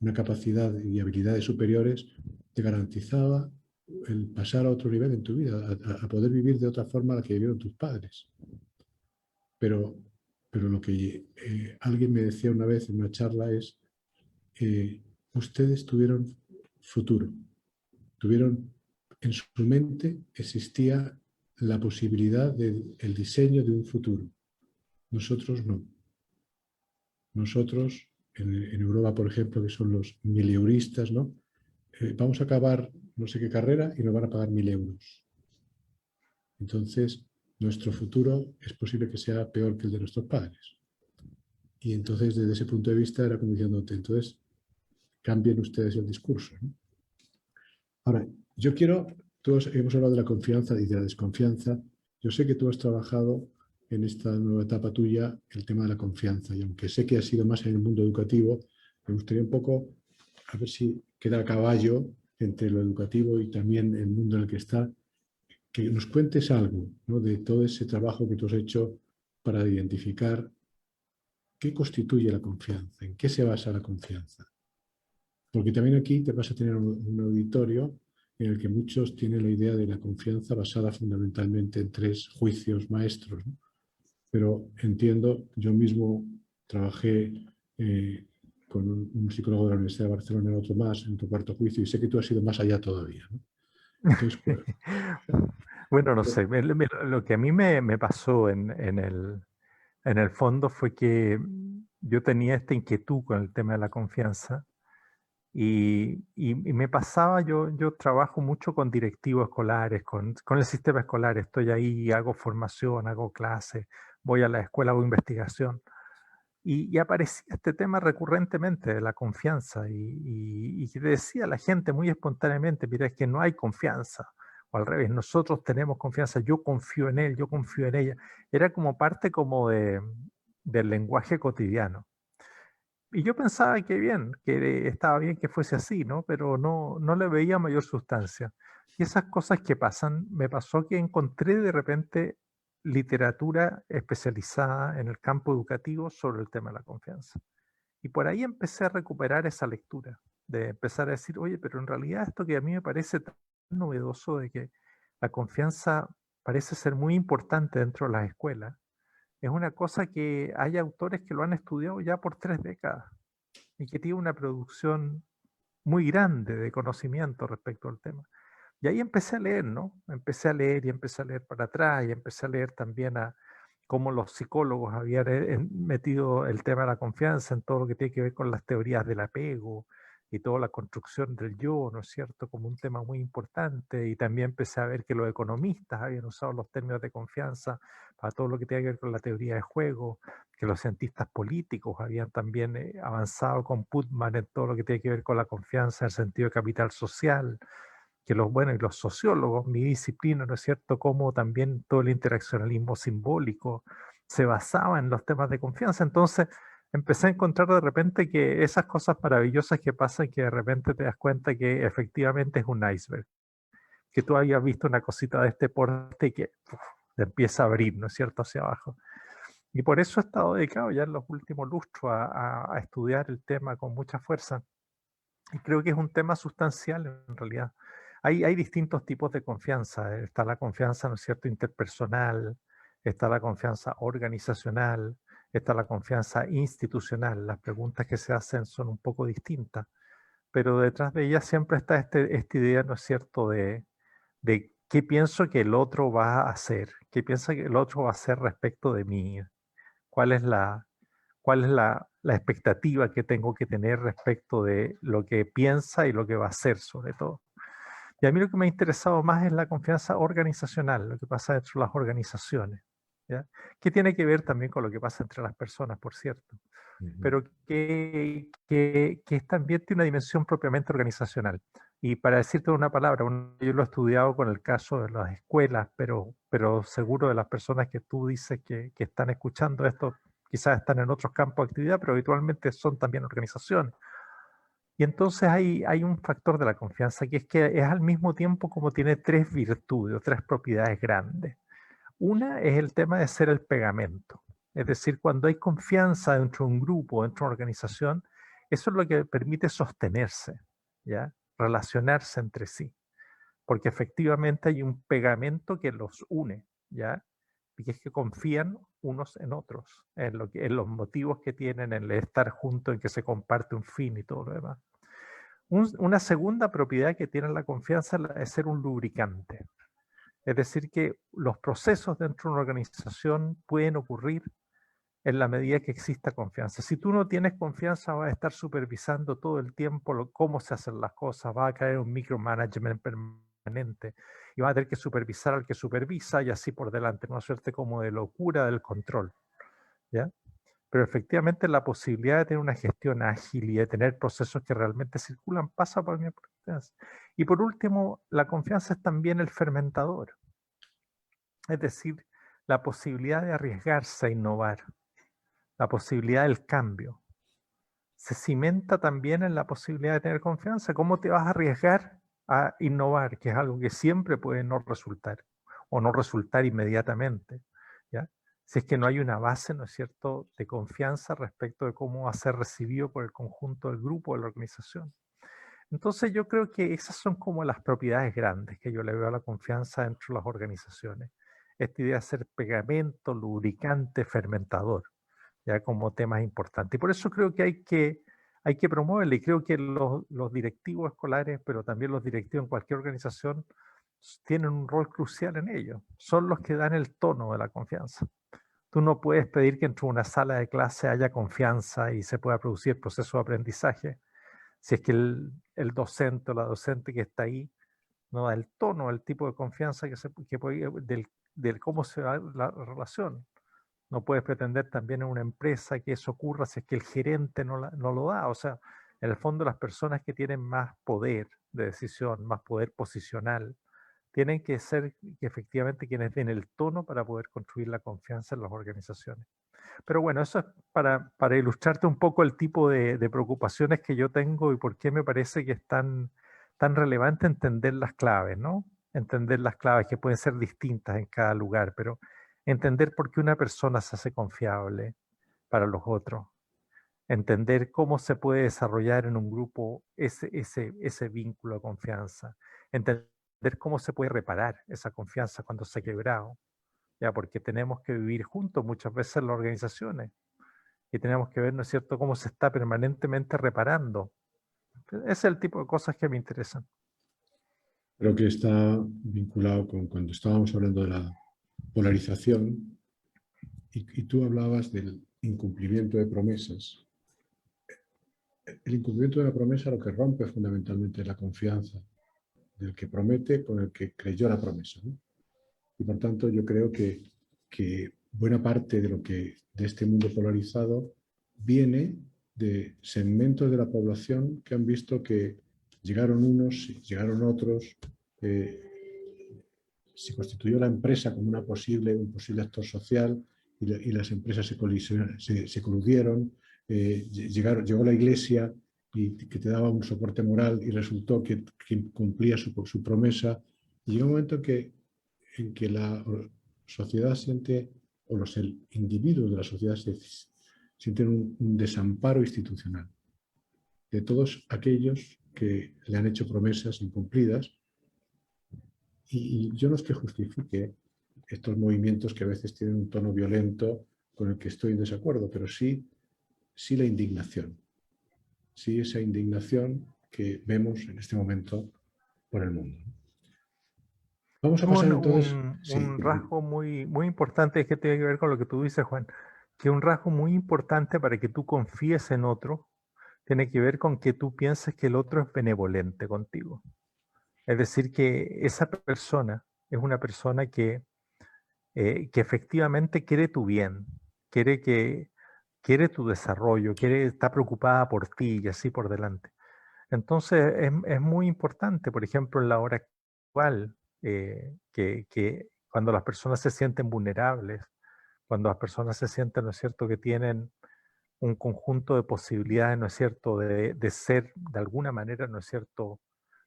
A: una capacidad y habilidades superiores, te garantizaba el pasar a otro nivel en tu vida, a poder vivir de otra forma a la que vivieron tus padres. Pero, pero lo que alguien me decía una vez en una charla es, ustedes tuvieron futuro, tuvieron en su mente existía la posibilidad del diseño de un futuro. Nosotros no. Nosotros, en Europa, por ejemplo, que son los mileuristas, ¿no? Vamos a acabar no sé qué carrera y nos van a pagar 1.000 euros. Entonces, nuestro futuro es posible que sea peor que el de nuestros padres. Y entonces, desde ese punto de vista, era como diciéndote, entonces, cambien ustedes el discurso, ¿no? Ahora, yo quiero, todos hemos hablado de la confianza y de la desconfianza. Yo sé que tú has trabajado en esta nueva etapa tuya el tema de la confianza y aunque sé que ha sido más en el mundo educativo, me gustaría un poco a ver si queda a caballo entre lo educativo y también el mundo en el que está, que nos cuentes algo, ¿no?, de todo ese trabajo que tú has hecho para identificar qué constituye la confianza, en qué se basa la confianza. Porque también aquí te vas a tener un auditorio en el que muchos tienen la idea de la confianza basada fundamentalmente en 3 juicios maestros, ¿no? Pero entiendo, yo mismo trabajé con un psicólogo de la Universidad de Barcelona, otro más, en tu 4º juicio, y sé que tú has ido más allá todavía, ¿no? Entonces,
B: Bueno, no sé, lo que a mí me pasó en el fondo fue que yo tenía esta inquietud con el tema de la confianza y me pasaba, yo trabajo mucho con directivos escolares, con el sistema escolar, estoy ahí, hago formación, hago clases, voy a la escuela, hago investigación. Y aparecía este tema recurrentemente de la confianza y que decía la gente muy espontáneamente, mira, es que no hay confianza, o al revés, nosotros tenemos confianza, yo confío en él, yo confío en ella. Era como parte como del lenguaje cotidiano. Y yo pensaba que bien, que estaba bien que fuese así, ¿no? Pero no le veía mayor sustancia. Y esas cosas que pasan, me pasó que encontré de repente literatura especializada en el campo educativo sobre el tema de la confianza. Y por ahí empecé a recuperar esa lectura, de empezar a decir, oye, pero en realidad esto que a mí me parece tan novedoso de que la confianza parece ser muy importante dentro de las escuelas, es una cosa que hay autores que lo han estudiado ya por 3 décadas y que tiene una producción muy grande de conocimiento respecto al tema. Y ahí empecé a leer, ¿no? Empecé a leer y empecé a leer para atrás y empecé a leer también a cómo los psicólogos habían metido el tema de la confianza en todo lo que tiene que ver con las teorías del apego y toda la construcción del yo, ¿no es cierto?, como un tema muy importante. Y también empecé a ver que los economistas habían usado los términos de confianza para todo lo que tiene que ver con la teoría de juego, que los cientistas políticos habían también avanzado con Putman en todo lo que tiene que ver con la confianza en el sentido de capital social, que bueno, y los sociólogos, mi disciplina, ¿no es cierto?, como también todo el interaccionalismo simbólico se basaba en los temas de confianza. Entonces empecé a encontrar de repente que esas cosas maravillosas que pasan, que de repente te das cuenta que efectivamente es un iceberg, que tú habías visto una cosita de este porte y que te empieza a abrir, ¿no es cierto?, hacia abajo. Y por eso he estado dedicado ya en los últimos lustros a estudiar el tema con mucha fuerza. Y creo que es un tema sustancial en realidad. Hay distintos tipos de confianza. Está la confianza, ¿no es cierto?, interpersonal, está la confianza organizacional, está la confianza institucional. Las preguntas que se hacen son un poco distintas, pero detrás de ellas siempre está esta idea, ¿no es cierto?, de qué pienso que el otro va a hacer, qué piensa que el otro va a hacer respecto de mí, cuál es la expectativa que tengo que tener respecto de lo que piensa y lo que va a hacer sobre todo. Y a mí lo que me ha interesado más es la confianza organizacional, lo que pasa dentro de las organizaciones, ¿ya? Que tiene que ver también con lo que pasa entre las personas, por cierto, pero que también tiene una dimensión propiamente organizacional. Y para decirte una palabra, yo lo he estudiado con el caso de las escuelas, pero seguro de las personas que tú dices que están escuchando esto, quizás están en otros campos de actividad, pero habitualmente son también organizaciones. Y entonces hay un factor de la confianza que es al mismo tiempo como tiene 3 virtudes o 3 propiedades grandes. Una es el tema de ser el pegamento. Es decir, cuando hay confianza dentro de un grupo, dentro de una organización, eso es lo que permite sostenerse, ¿ya? Relacionarse entre sí. Porque efectivamente hay un pegamento que los une, ¿ya? Y que es que confían unos en otros, en los motivos que tienen, en el estar juntos, en que se comparte un fin y todo lo demás. Una segunda propiedad que tiene la confianza es la de ser un lubricante. Es decir, que los procesos dentro de una organización pueden ocurrir en la medida que exista confianza. Si tú no tienes confianza, vas a estar supervisando todo el tiempo cómo se hacen las cosas, va a caer un micromanagement permanente y vas a tener que supervisar al que supervisa y así por delante, una suerte como de locura del control, ¿ya? Pero efectivamente la posibilidad de tener una gestión ágil y de tener procesos que realmente circulan pasa por mi confianza. Y por último, la confianza es también el fermentador. Es decir, la posibilidad de arriesgarse a innovar, la posibilidad del cambio. Se cimenta también en la posibilidad de tener confianza. ¿Cómo te vas a arriesgar a innovar? Que es algo que siempre puede no resultar o no resultar inmediatamente, ¿ya? Si es que no hay una base, ¿no es cierto?, de confianza respecto de cómo va a ser recibido por el conjunto del grupo, de la organización. Entonces yo creo que esas son como las propiedades grandes que yo le veo a la confianza dentro de las organizaciones. Esta idea de ser pegamento, lubricante, fermentador, ya como temas importantes. Y por eso creo que hay que promoverla y creo que los directivos escolares, pero también los directivos en cualquier organización, tienen un rol crucial en ello. Son los que dan el tono de la confianza. Tú no puedes pedir que entre una sala de clase haya confianza y se pueda producir proceso de aprendizaje si es que el docente o la docente que está ahí no da el tono, el tipo de confianza del cómo se da la relación. No puedes pretender también en una empresa que eso ocurra si es que el gerente no lo da. O sea, en el fondo las personas que tienen más poder de decisión, más poder posicional, tienen que ser que efectivamente quienes den el tono para poder construir la confianza en las organizaciones. Pero bueno, eso es para ilustrarte un poco el tipo de preocupaciones que yo tengo y por qué me parece que es tan relevante entender las claves, ¿no? Entender las claves que pueden ser distintas en cada lugar, pero entender por qué una persona se hace confiable para los otros, entender cómo se puede desarrollar en un grupo ese vínculo de confianza, entender cómo se puede reparar esa confianza cuando se ha quebrado, ya, porque tenemos que vivir juntos muchas veces en las organizaciones y tenemos que ver, ¿no es cierto?, cómo se está permanentemente reparando. Ese es el tipo de cosas que me interesan.
A: Creo que está vinculado con cuando estábamos hablando de la polarización y tú hablabas del incumplimiento de promesas. El incumplimiento de una promesa lo que rompe fundamentalmente es la confianza del que promete con el que creyó la promesa, ¿no? Y por tanto yo creo que buena parte de lo que de este mundo polarizado viene de segmentos de la población que han visto que llegaron unos, llegaron otros, se constituyó la empresa como un posible actor social y las empresas se coludieron, llegó la iglesia y que te daba un soporte moral y resultó que cumplía su promesa. Y llega un momento en que la sociedad siente, o los individuos de la sociedad sienten un desamparo institucional de todos aquellos que le han hecho promesas incumplidas. Y yo no es que justifique estos movimientos que a veces tienen un tono violento con el que estoy en desacuerdo, pero sí la indignación. Sí esa indignación que vemos en este momento por el mundo. Vamos a pasar entonces... Sí,
B: Un rasgo muy importante que tiene que ver con lo que tú dices, Juan, que un rasgo muy importante para que tú confíes en otro tiene que ver con que tú pienses que el otro es benevolente contigo. Es decir, que esa persona es una persona que efectivamente quiere tu bien, quiere tu desarrollo, está preocupada por ti y así por delante. Entonces es muy importante, por ejemplo, en la hora actual, que cuando las personas se sienten vulnerables, cuando las personas se sienten, ¿no es cierto?, que tienen un conjunto de posibilidades, ¿no es cierto?, de ser de alguna manera, ¿no es cierto?,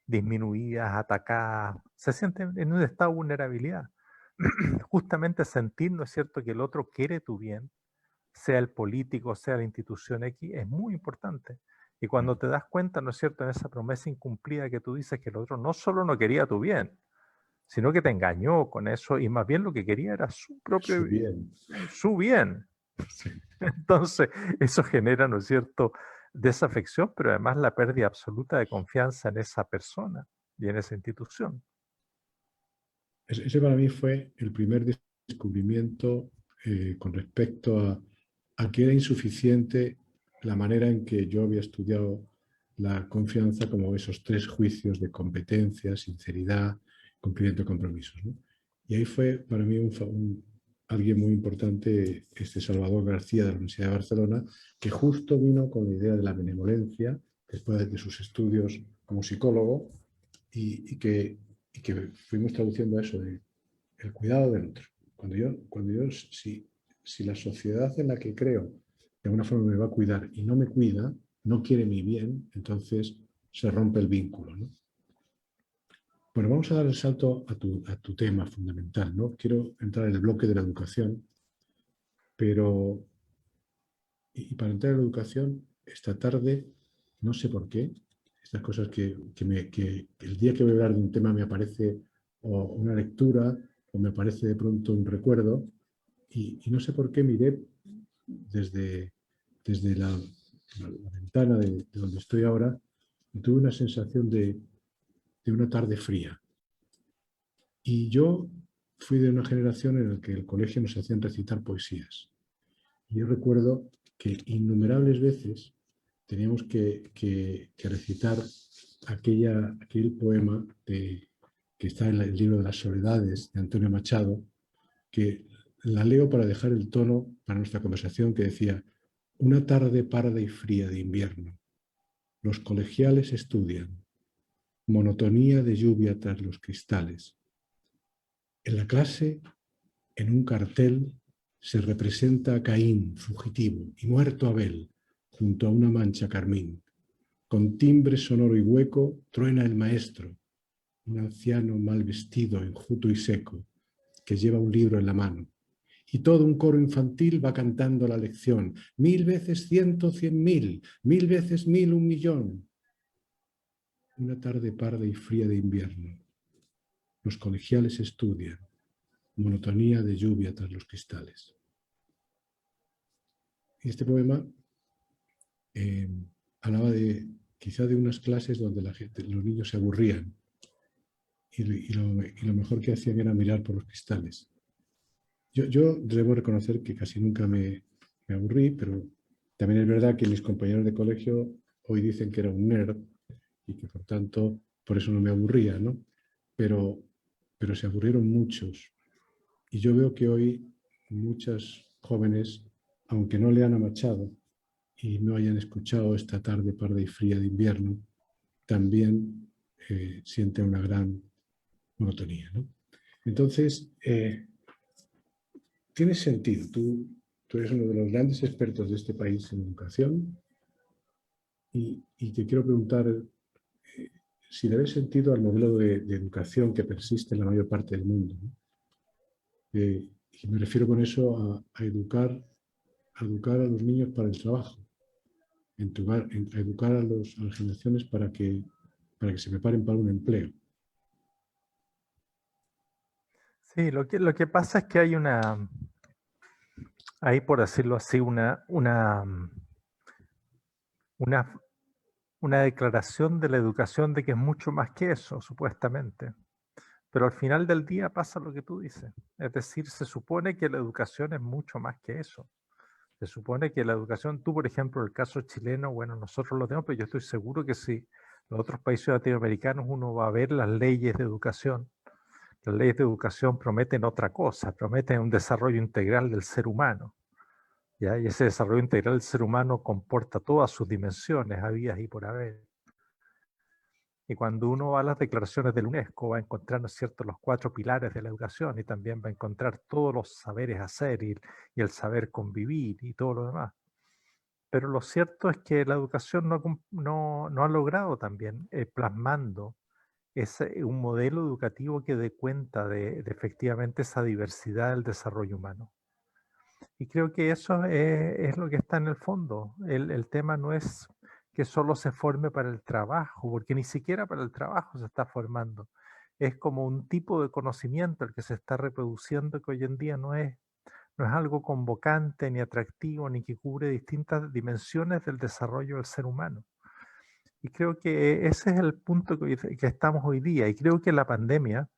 B: disminuidas, atacadas, se sienten en un estado de vulnerabilidad. Justamente sentir, ¿no es cierto?, que el otro quiere tu bien, sea el político, sea la institución X, es muy importante. Y cuando te das cuenta, ¿no es cierto?, en esa promesa incumplida que tú dices que el otro no solo no quería tu bien, sino que te engañó con eso y más bien lo que quería era su propio
A: su bien.
B: su bien.
A: Sí.
B: Entonces, eso genera, ¿no es cierto?, desafección, pero además la pérdida absoluta de confianza en esa persona y en esa institución.
A: Ese para mí fue el primer descubrimiento con respecto a que era insuficiente la manera en que yo había estudiado la confianza como esos tres juicios de competencia, sinceridad, cumplimiento de compromisos, ¿no? Y ahí fue para mí alguien muy importante, este Salvador García de la Universidad de Barcelona, que justo vino con la idea de la benevolencia después de sus estudios como psicólogo y que fuimos traduciendo eso de el cuidado del otro. Si la sociedad en la que creo de alguna forma me va a cuidar y no me cuida, no quiere mi bien, entonces se rompe el vínculo, ¿no? Bueno, vamos a dar el salto a tu tema fundamental, ¿no? Quiero entrar en el bloque de la educación, pero y para entrar en la educación, esta tarde, no sé por qué, estas cosas que el día que voy a hablar de un tema me aparece o una lectura o me aparece de pronto un recuerdo y no sé por qué miré desde, desde la ventana de donde estoy ahora y tuve una sensación de una tarde fría. Y yo fui de una generación en la que el colegio nos hacían recitar poesías. Y yo recuerdo que innumerables veces teníamos que recitar aquel poema que está en el libro de las soledades de Antonio Machado, que La leo para dejar el tono para nuestra conversación que decía: una tarde parda y fría de invierno. Los colegiales estudian. Monotonía de lluvia tras los cristales. En la clase, en un cartel, se representa a Caín, fugitivo, y muerto Abel, junto a una mancha carmín. Con timbre sonoro y hueco, truena el maestro, un anciano mal vestido, enjuto y seco, que lleva un libro en la mano. Y todo un coro infantil va cantando la lección. 1000 veces 100, 100.000, 1000 veces 1000, 1.000.000. Una tarde parda y fría de invierno. Los colegiales estudian. Monotonía de lluvia tras los cristales. Y este poema hablaba quizá de unas clases donde los niños se aburrían y lo mejor que hacían era mirar por los cristales. Yo debo reconocer que casi nunca me aburrí, pero también es verdad que mis compañeros de colegio hoy dicen que era un nerd y que por tanto por eso no me aburría, ¿no? Pero se aburrieron muchos. Y yo veo que hoy muchas jóvenes, aunque no lean a Machado y no hayan escuchado esta tarde parda y fría de invierno, también sienten una gran monotonía, ¿no? Entonces, tiene sentido. Tú eres uno de los grandes expertos de este país en educación y te quiero preguntar si le ves sentido al modelo de educación que persiste en la mayor parte del mundo, ¿no? Y me refiero con eso a educar a los niños para el trabajo, a educar a las generaciones para que se preparen para un empleo.
B: Sí, lo que pasa es que hay por decirlo así, una declaración de la educación de que es mucho más que eso, supuestamente. Pero al final del día pasa lo que tú dices. Es decir, se supone que la educación es mucho más que eso. Se supone que la educación, tú por ejemplo, el caso chileno, bueno, nosotros lo tenemos, pero yo estoy seguro que si los otros países latinoamericanos uno va a ver las leyes de educación. Las leyes de educación prometen otra cosa, prometen un desarrollo integral del ser humano. ¿Ya? Y ese desarrollo integral del ser humano comporta todas sus dimensiones, habidas y por haber. Y cuando uno va a las declaraciones del UNESCO va a encontrar, ¿no es cierto?, los 4 pilares de la educación y también va a encontrar todos los saberes hacer y el saber convivir y todo lo demás. Pero lo cierto es que la educación no ha logrado también plasmando un modelo educativo que dé cuenta de efectivamente esa diversidad del desarrollo humano. Y creo que eso es lo que está en el fondo. El tema no es que solo se forme para el trabajo, porque ni siquiera para el trabajo se está formando. Es como un tipo de conocimiento el que se está reproduciendo que hoy en día no es algo convocante ni atractivo ni que cubre distintas dimensiones del desarrollo del ser humano. Y creo que ese es el punto que estamos hoy día. Y creo que la pandemia,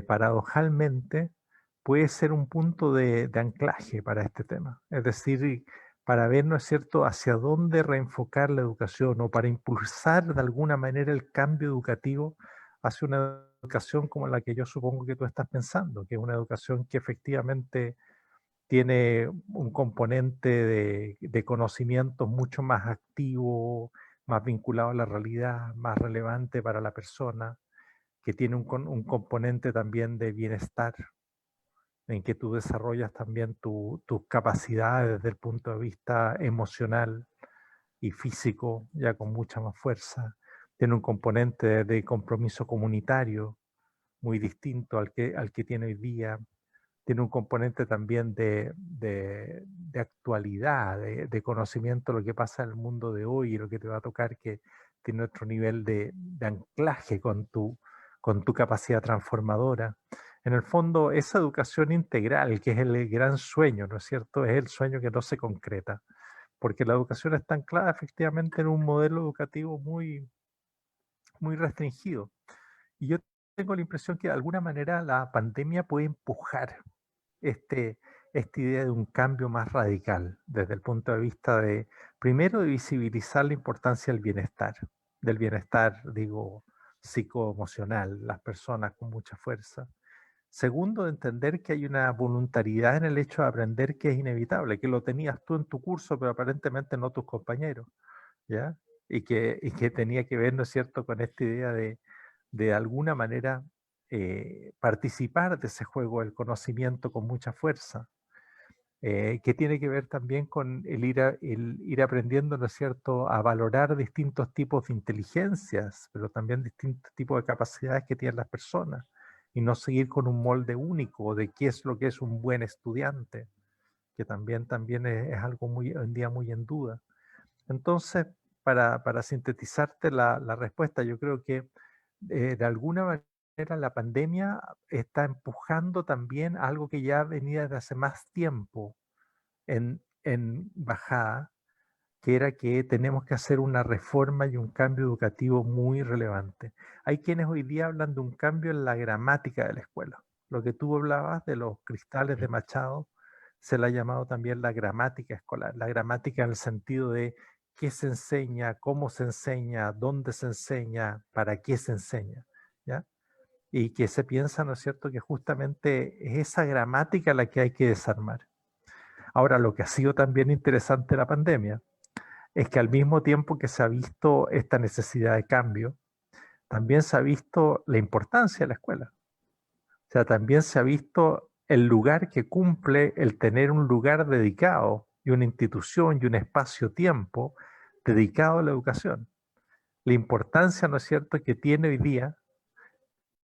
B: paradojalmente, puede ser un punto de anclaje para este tema. Es decir, para ver, ¿no es cierto?, hacia dónde reenfocar la educación o para impulsar de alguna manera el cambio educativo hacia una educación como la que yo supongo que tú estás pensando, que es una educación que efectivamente tiene un componente de conocimientos mucho más activo, más vinculado a la realidad, más relevante para la persona, que tiene un componente también de bienestar, en que tú desarrollas también tus capacidades desde el punto de vista emocional y físico, ya con mucha más fuerza. Tiene un componente de compromiso comunitario muy distinto al que tiene hoy día. Tiene un componente también de actualidad, de conocimiento de lo que pasa en el mundo de hoy y lo que te va a tocar, que tiene otro nivel de anclaje con tu capacidad transformadora. En el fondo, esa educación integral, que es el gran sueño, ¿no es cierto? Es el sueño que no se concreta, porque la educación está anclada efectivamente en un modelo educativo muy, muy restringido. Y yo tengo la impresión que de alguna manera la pandemia puede empujar este, esta idea de un cambio más radical desde el punto de vista de, primero, de visibilizar la importancia del bienestar, digo, psicoemocional, las personas con mucha fuerza. Segundo, de entender que hay una voluntariedad en el hecho de aprender que es inevitable, que lo tenías tú en tu curso, pero aparentemente no tus compañeros, ¿ya? Y que tenía que ver, ¿no es cierto?, con esta idea de alguna manera participar de ese juego del conocimiento con mucha fuerza, que tiene que ver también con el ir aprendiendo, ¿no es cierto?, a valorar distintos tipos de inteligencias, pero también distintos tipos de capacidades que tienen las personas, y no seguir con un molde único de qué es lo que es un buen estudiante, que también es algo muy, hoy en día muy en duda. Entonces, para sintetizarte la respuesta, yo creo que de alguna manera la pandemia está empujando también algo que ya venía desde hace más tiempo en bajada, que era que tenemos que hacer una reforma y un cambio educativo muy relevante. Hay quienes hoy día hablan de un cambio en la gramática de la escuela. Lo que tú hablabas de los cristales de Machado, se le ha llamado también la gramática escolar. La gramática en el sentido de qué se enseña, cómo se enseña, dónde se enseña, para qué se enseña, ¿ya? Y que se piensa, ¿no es cierto?, que justamente es esa gramática la que hay que desarmar. Ahora, lo que ha sido también interesante de la pandemia es que al mismo tiempo que se ha visto esta necesidad de cambio, también se ha visto la importancia de la escuela. O sea, también se ha visto el lugar que cumple el tener un lugar dedicado y una institución y un espacio-tiempo dedicado a la educación. La importancia, ¿no es cierto?, que tiene hoy día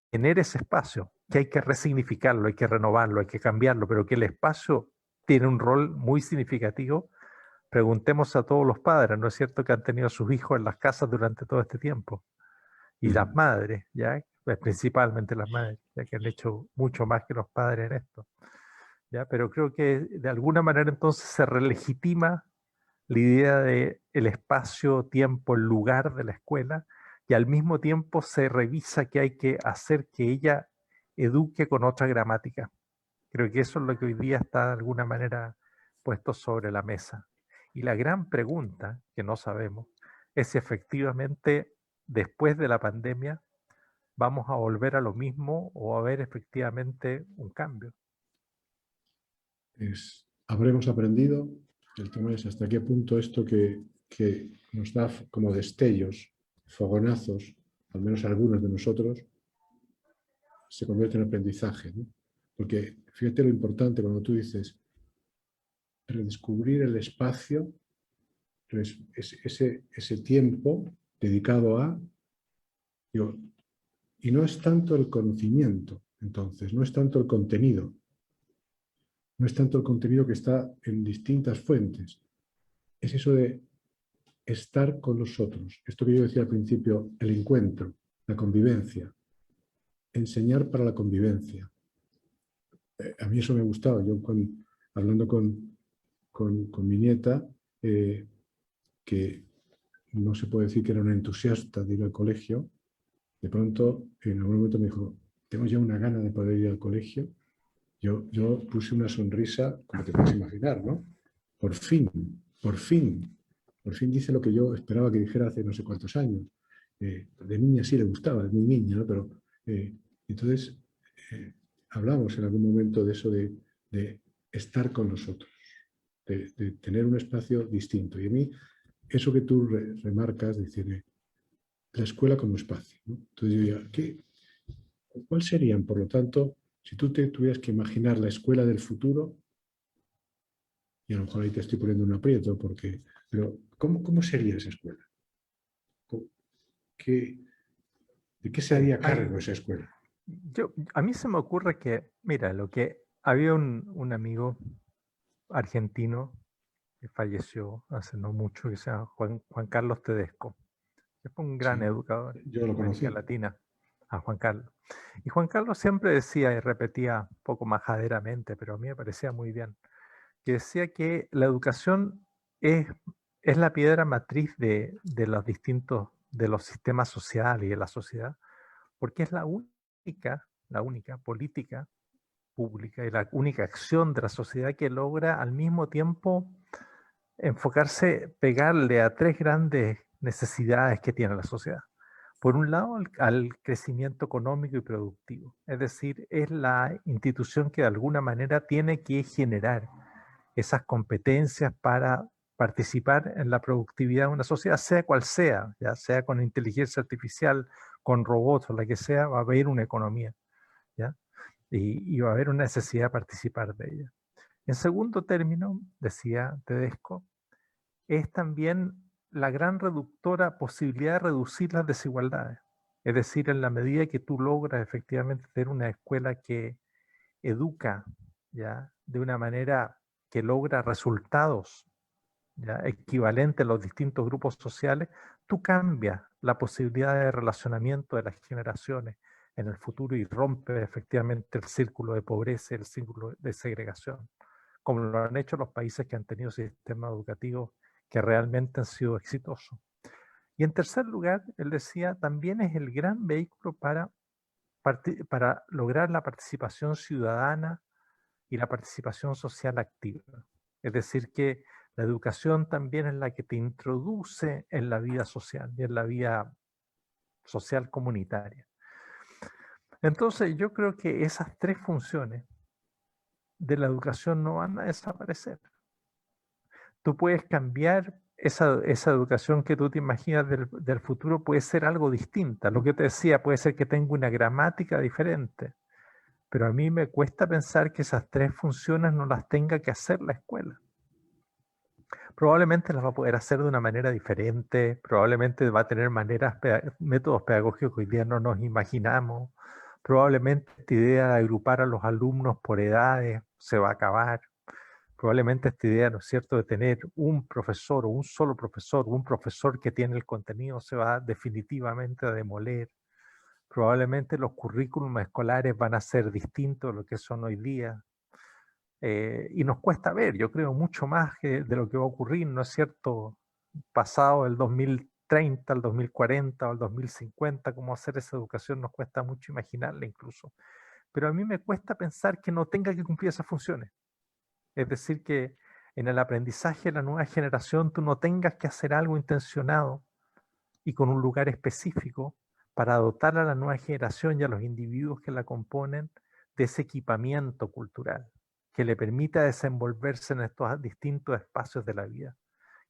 B: tener ese espacio, que hay que resignificarlo, hay que renovarlo, hay que cambiarlo, pero que el espacio tiene un rol muy significativo. Preguntemos a todos los padres, ¿no es cierto?, que han tenido a sus hijos en las casas durante todo este tiempo. Y las madres, ¿ya? Pues principalmente las madres, ya que han hecho mucho más que los padres en esto, ¿ya? Pero creo que de alguna manera entonces se relegitima la idea de el espacio, tiempo, el lugar de la escuela, y al mismo tiempo se revisa que hay que hacer que ella eduque con otra gramática. Creo que eso es lo que hoy día está de alguna manera puesto sobre la mesa. Y la gran pregunta, que no sabemos, es si efectivamente después de la pandemia vamos a volver a lo mismo o a haber efectivamente un cambio.
A: Habremos aprendido. El tema es hasta qué punto esto que nos da como destellos, fogonazos, al menos algunos de nosotros, se convierte en aprendizaje, ¿no? Porque fíjate lo importante cuando tú dices redescubrir el espacio, ese tiempo dedicado a... Digo, y no es tanto el conocimiento, entonces, no es tanto el contenido, no es tanto el contenido que está en distintas fuentes, es eso de estar con los otros. Esto que yo decía al principio, el encuentro, la convivencia, enseñar para la convivencia. A mí eso me gustaba. Yo hablando con mi nieta, que no se puede decir que era una entusiasta de ir al colegio, de pronto en algún momento me dijo, tengo ya una gana de poder ir al colegio. Yo puse una sonrisa, como te puedes imaginar, ¿no? Por fin, por fin, por fin dice lo que yo esperaba que dijera hace no sé cuántos años. De niña sí le gustaba, es muy niña, ¿no? Pero entonces hablamos en algún momento de eso de estar con nosotros, de tener un espacio distinto. Y a mí, eso que tú remarcas, decir, la escuela como espacio, ¿no? Entonces yo diría, ¿cuál serían, por lo tanto, si tú te tuvieras que imaginar la escuela del futuro? Y a lo mejor ahí te estoy poniendo un aprieto, pero ¿cómo sería esa escuela? ¿De qué se haría cargo esa escuela?
B: A mí se me ocurre que, mira, había un amigo argentino que falleció hace no mucho, que se llama Juan Carlos Tedesco, que fue un gran
A: Sí,
B: educador
A: yo lo
B: de América
A: conocí.
B: Latina, a Juan Carlos. Y Juan Carlos siempre decía y repetía, un poco majaderamente, pero a mí me parecía muy bien, que decía que la educación es la piedra matriz de los distintos, de los sistemas sociales y de la sociedad, porque es la única política pública y la única acción de la sociedad que logra al mismo tiempo enfocarse, pegarle a tres grandes necesidades que tiene la sociedad. por un lado, al crecimiento económico y productivo. Es decir, es la institución que de alguna manera tiene que generar esas competencias para participar en la productividad de una sociedad, sea cual sea, ya sea con inteligencia artificial, con robots o la que sea, va a haber una economía, ¿ya? Y va a haber una necesidad de participar de ella. En segundo término, decía Tedesco, es también la gran reductora posibilidad de reducir las desigualdades. Es decir, en la medida que tú logras efectivamente tener una escuela que educa, ¿ya?, de una manera que logra resultados, ¿ya?, equivalentes a los distintos grupos sociales, tú cambias la posibilidad de relacionamiento de las generaciones en el futuro y rompes efectivamente el círculo de pobreza, el círculo de segregación, como lo han hecho los países que han tenido sistemas educativos que realmente han sido exitosos. Y en tercer lugar, él decía, también es el gran vehículo para lograr la participación ciudadana y la participación social activa. Es decir, que la educación también es la que te introduce en la vida social y en la vida social comunitaria. Entonces, yo creo que esas tres funciones de la educación no van a desaparecer. Tú puedes cambiar esa educación que tú te imaginas del futuro, puede ser algo distinta. Lo que te decía, puede ser que tenga una gramática diferente, pero a mí me cuesta pensar que esas tres funciones no las tenga que hacer la escuela. Probablemente las va a poder hacer de una manera diferente, probablemente va a tener métodos pedagógicos que hoy día no nos imaginamos, probablemente esta idea de agrupar a los alumnos por edades se va a acabar. Probablemente esta idea, ¿no es cierto?, de tener un profesor o un solo profesor, un profesor que tiene el contenido, se va definitivamente a demoler. Probablemente los currículums escolares van a ser distintos a lo que son hoy día. Y nos cuesta ver, yo creo, mucho más de lo que va a ocurrir, ¿no es cierto?, pasado el 2030, el 2040 o el 2050, cómo hacer esa educación nos cuesta mucho imaginarla incluso. Pero a mí me cuesta pensar que no tenga que cumplir esas funciones. Es decir, que en el aprendizaje de la nueva generación tú no tengas que hacer algo intencionado y con un lugar específico para dotar a la nueva generación y a los individuos que la componen de ese equipamiento cultural que le permita desenvolverse en estos distintos espacios de la vida,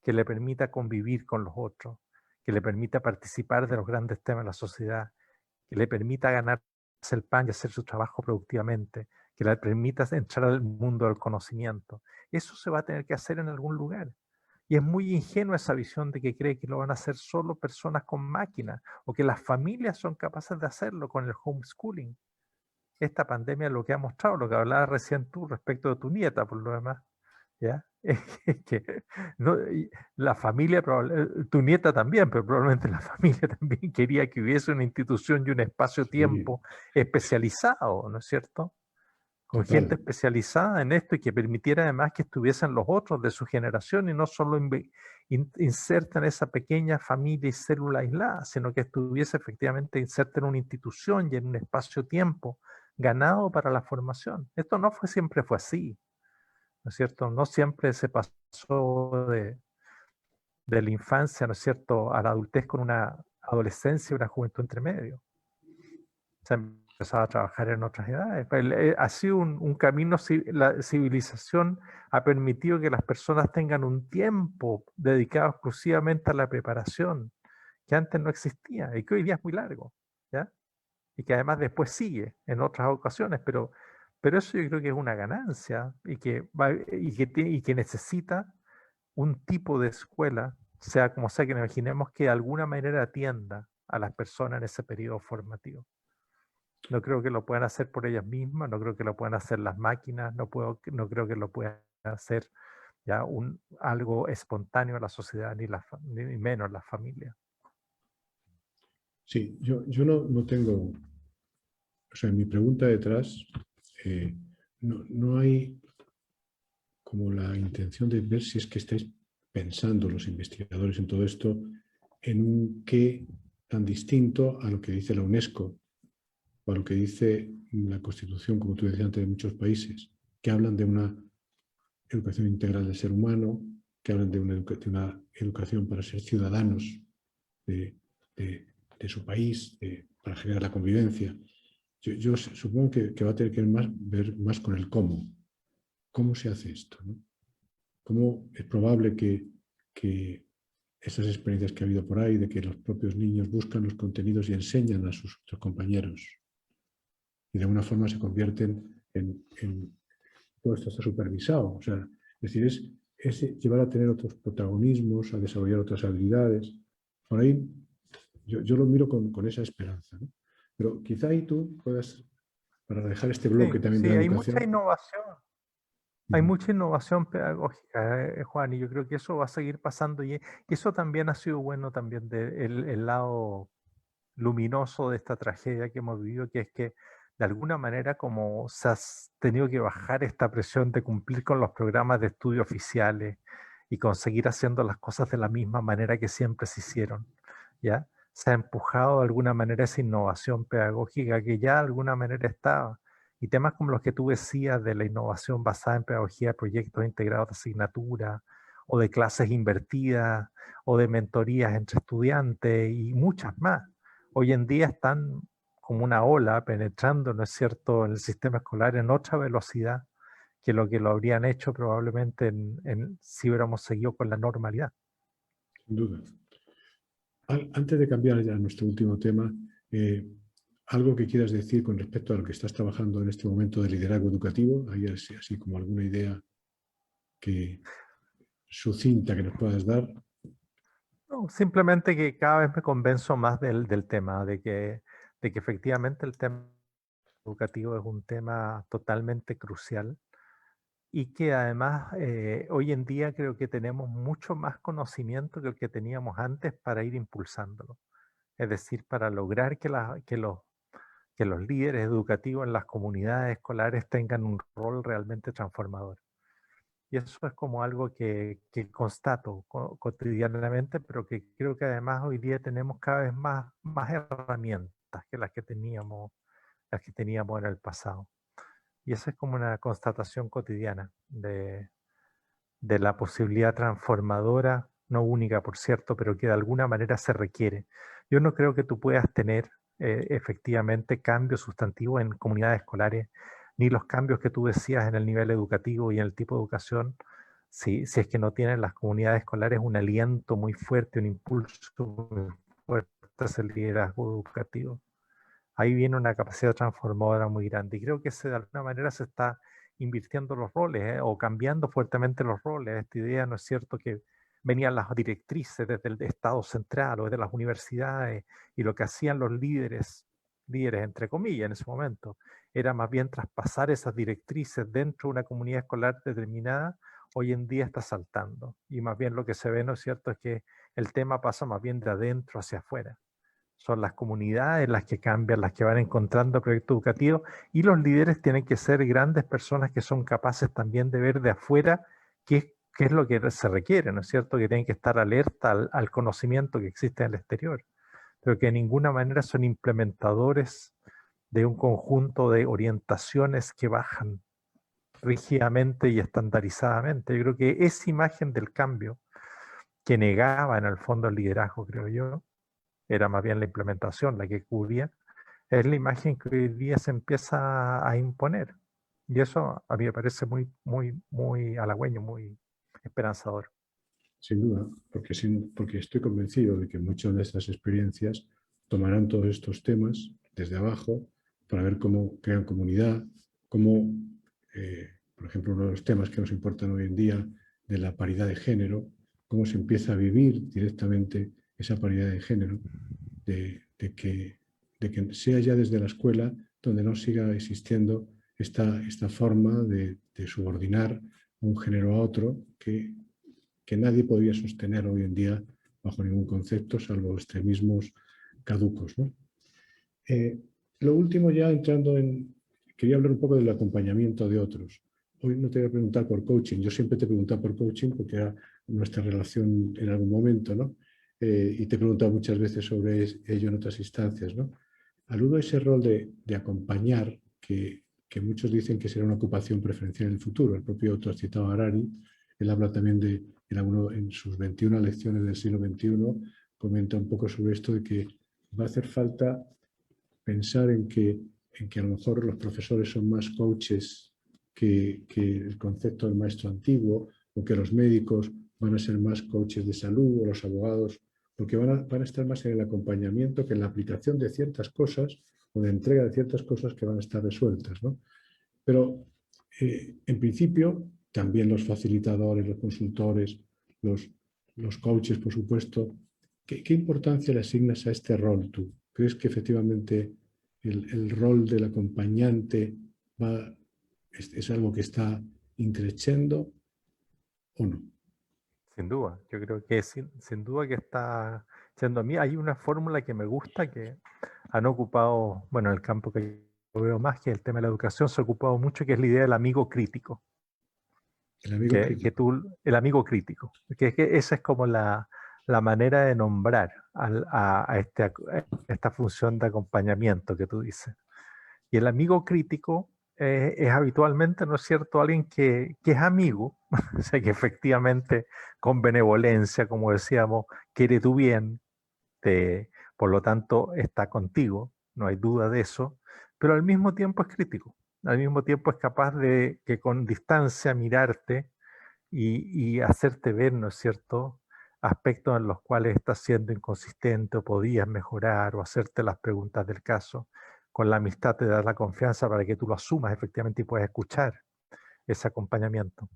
B: que le permita convivir con los otros, que le permita participar de los grandes temas de la sociedad, que le permita ganarse el pan y hacer su trabajo productivamente, que le permita entrar al mundo del conocimiento. Eso se va a tener que hacer en algún lugar. Y es muy ingenua esa visión de que cree que lo van a hacer solo personas con máquinas o que las familias son capaces de hacerlo con el homeschooling. Esta pandemia lo que ha mostrado, lo que hablabas recién tú respecto de tu nieta, por lo demás, ¿ya? Es que no, la familia, tu nieta también, pero probablemente la familia también quería que hubiese una institución y un espacio-tiempo especializado, ¿no es cierto?, con gente especializada en esto y que permitiera además que estuviesen los otros de su generación y no solo inserta en esa pequeña familia y célula aislada, sino que estuviese efectivamente inserta en una institución y en un espacio-tiempo ganado para la formación. Esto no siempre fue así, ¿no es cierto? No siempre se pasó de la infancia, ¿no es cierto?, a la adultez con una adolescencia y una juventud entre medio. Se empezaba a trabajar en otras edades. Ha sido un camino, la civilización ha permitido que las personas tengan un tiempo dedicado exclusivamente a la preparación, que antes no existía y que hoy día es muy largo, ¿ya? Y que además después sigue en otras ocasiones, pero eso yo creo que es una ganancia y que necesita un tipo de escuela, sea como sea, que nos imaginemos que de alguna manera atienda a las personas en ese periodo formativo. No creo que lo puedan hacer por ellas mismas, no creo que lo puedan hacer las máquinas, no creo que lo puedan hacer ya algo espontáneo a la sociedad, ni menos la familia.
A: Sí, yo no tengo, o sea, en mi pregunta detrás no hay como la intención de ver si es que estáis pensando los investigadores en todo esto, en un qué tan distinto a lo que dice la UNESCO o a lo que dice la Constitución, como tú decías antes, de muchos países, que hablan de una educación integral del ser humano, que hablan de una educación para ser ciudadanos de de su país para generar la convivencia. Yo supongo que va a tener que ver más con el cómo. ¿Cómo se hace esto, ¿no? ¿Cómo es probable que esas experiencias que ha habido por ahí, de que los propios niños buscan los contenidos y enseñan a sus otros compañeros y de alguna forma se convierten en todo esto está supervisado? O sea, es decir, es llevar a tener otros protagonismos, a desarrollar otras habilidades. Por ahí yo lo miro con esa esperanza, ¿no? Pero quizá ahí tú puedas, para dejar este bloque
B: Sí,
A: también de
B: sí,
A: la
B: hay mucha
A: educación.
B: innovación. Hay mucha innovación pedagógica, Juan, y yo creo que eso va a seguir pasando y eso también ha sido bueno también el lado luminoso de esta tragedia que hemos vivido, que es que de alguna manera como se ha tenido que bajar esta presión de cumplir con los programas de estudio oficiales y conseguir haciendo las cosas de la misma manera que siempre se hicieron, ¿ya? Se ha empujado de alguna manera esa innovación pedagógica que ya de alguna manera estaba. Y temas como los que tú decías de la innovación basada en pedagogía de proyectos integrados de asignatura, o de clases invertidas, o de mentorías entre estudiantes y muchas más. Hoy en día están como una ola penetrando, ¿no es cierto?, en el sistema escolar en otra velocidad que lo habrían hecho probablemente si hubiéramos seguido con la normalidad.
A: Sin duda. Antes de cambiar ya a nuestro último tema, algo que quieras decir con respecto a lo que estás trabajando en este momento de liderazgo educativo, hay así como alguna idea que sucinta que nos puedas dar.
B: No, simplemente que cada vez me convenzo más del tema, de que efectivamente el tema educativo es un tema totalmente crucial y que además hoy en día creo que tenemos mucho más conocimiento que el que teníamos antes para ir impulsándolo. Es decir, para lograr que los líderes educativos en las comunidades escolares tengan un rol realmente transformador. Y eso es como algo que constato cotidianamente, pero que creo que además hoy día tenemos cada vez más herramientas que las que teníamos en el pasado. Y esa es como una constatación cotidiana de la posibilidad transformadora, no única por cierto, pero que de alguna manera se requiere. Yo no creo que tú puedas tener efectivamente cambios sustantivos en comunidades escolares, ni los cambios que tú decías en el nivel educativo y en el tipo de educación, si es que no tienen las comunidades escolares un aliento muy fuerte, un impulso muy fuerte hacia el liderazgo educativo. Ahí viene una capacidad transformadora muy grande. Y creo que de alguna manera se está invirtiendo los roles o cambiando fuertemente los roles. Esta idea, ¿no es cierto?, que venían las directrices desde el Estado central o desde las universidades y lo que hacían los líderes entre comillas en ese momento, era más bien traspasar esas directrices dentro de una comunidad escolar determinada. Hoy en día está saltando. Y más bien lo que se ve, ¿no es cierto?, es que el tema pasa más bien de adentro hacia afuera. Son las comunidades las que cambian, las que van encontrando proyectos educativos y los líderes tienen que ser grandes personas que son capaces también de ver de afuera qué es lo que se requiere, ¿no es cierto? Que tienen que estar alerta al conocimiento que existe en el exterior, pero que de ninguna manera son implementadores de un conjunto de orientaciones que bajan rígidamente y estandarizadamente. Yo creo que esa imagen del cambio que negaba en el fondo el liderazgo, creo yo, era más bien la implementación la que cubría, es la imagen que hoy día se empieza a imponer. Y eso a mí me parece muy halagüeño, muy esperanzador.
A: Sin duda, porque estoy convencido de que muchas de estas experiencias tomarán todos estos temas desde abajo para ver cómo crean comunidad, cómo, por ejemplo, uno de los temas que nos importan hoy en día de la paridad de género, cómo se empieza a vivir directamente esa paridad de género, de que sea ya desde la escuela donde no siga existiendo esta forma de subordinar un género a otro que nadie podría sostener hoy en día bajo ningún concepto, salvo extremismos caducos, ¿no? Lo último, ya entrando quería hablar un poco del acompañamiento de otros. Hoy no te voy a preguntar por coaching, yo siempre te he preguntado por coaching porque era nuestra relación en algún momento, ¿no? Y te he preguntado muchas veces sobre ello en otras instancias, ¿no? Aludo a ese rol de acompañar que muchos dicen que será una ocupación preferencial en el futuro. El propio autor citado Harari, él habla también en sus 21 lecciones del siglo XXI, comenta un poco sobre esto de que va a hacer falta pensar en que a lo mejor los profesores son más coaches que el concepto del maestro antiguo, o que los médicos van a ser más coaches de salud, o los abogados, porque van a estar más en el acompañamiento que en la aplicación de ciertas cosas o de entrega de ciertas cosas que van a estar resueltas, ¿no? Pero en principio, también los facilitadores, los consultores, los coaches, por supuesto, ¿qué importancia le asignas a este rol tú? ¿Crees que efectivamente el rol del acompañante es algo que está increciendo o no?
B: Sin duda, yo creo que sin duda que está siendo a mí. Hay una fórmula que me gusta que han ocupado, bueno, el campo que yo veo más, que el tema de la educación, se ha ocupado mucho, que es la idea del amigo crítico.
A: El amigo crítico.
B: El amigo crítico, que esa es como la manera de nombrar a esta función de acompañamiento que tú dices. Y el amigo crítico es habitualmente, ¿no es cierto?, alguien que es amigo, o sea, que efectivamente con benevolencia, como decíamos, quiere tu bien, por lo tanto está contigo, no hay duda de eso, pero al mismo tiempo es crítico, al mismo tiempo es capaz de que con distancia mirarte y hacerte ver, ¿no es cierto?, aspectos en los cuales estás siendo inconsistente o podías mejorar, o hacerte las preguntas del caso. Con la amistad te da la confianza para que tú lo asumas efectivamente y puedas escuchar ese acompañamiento.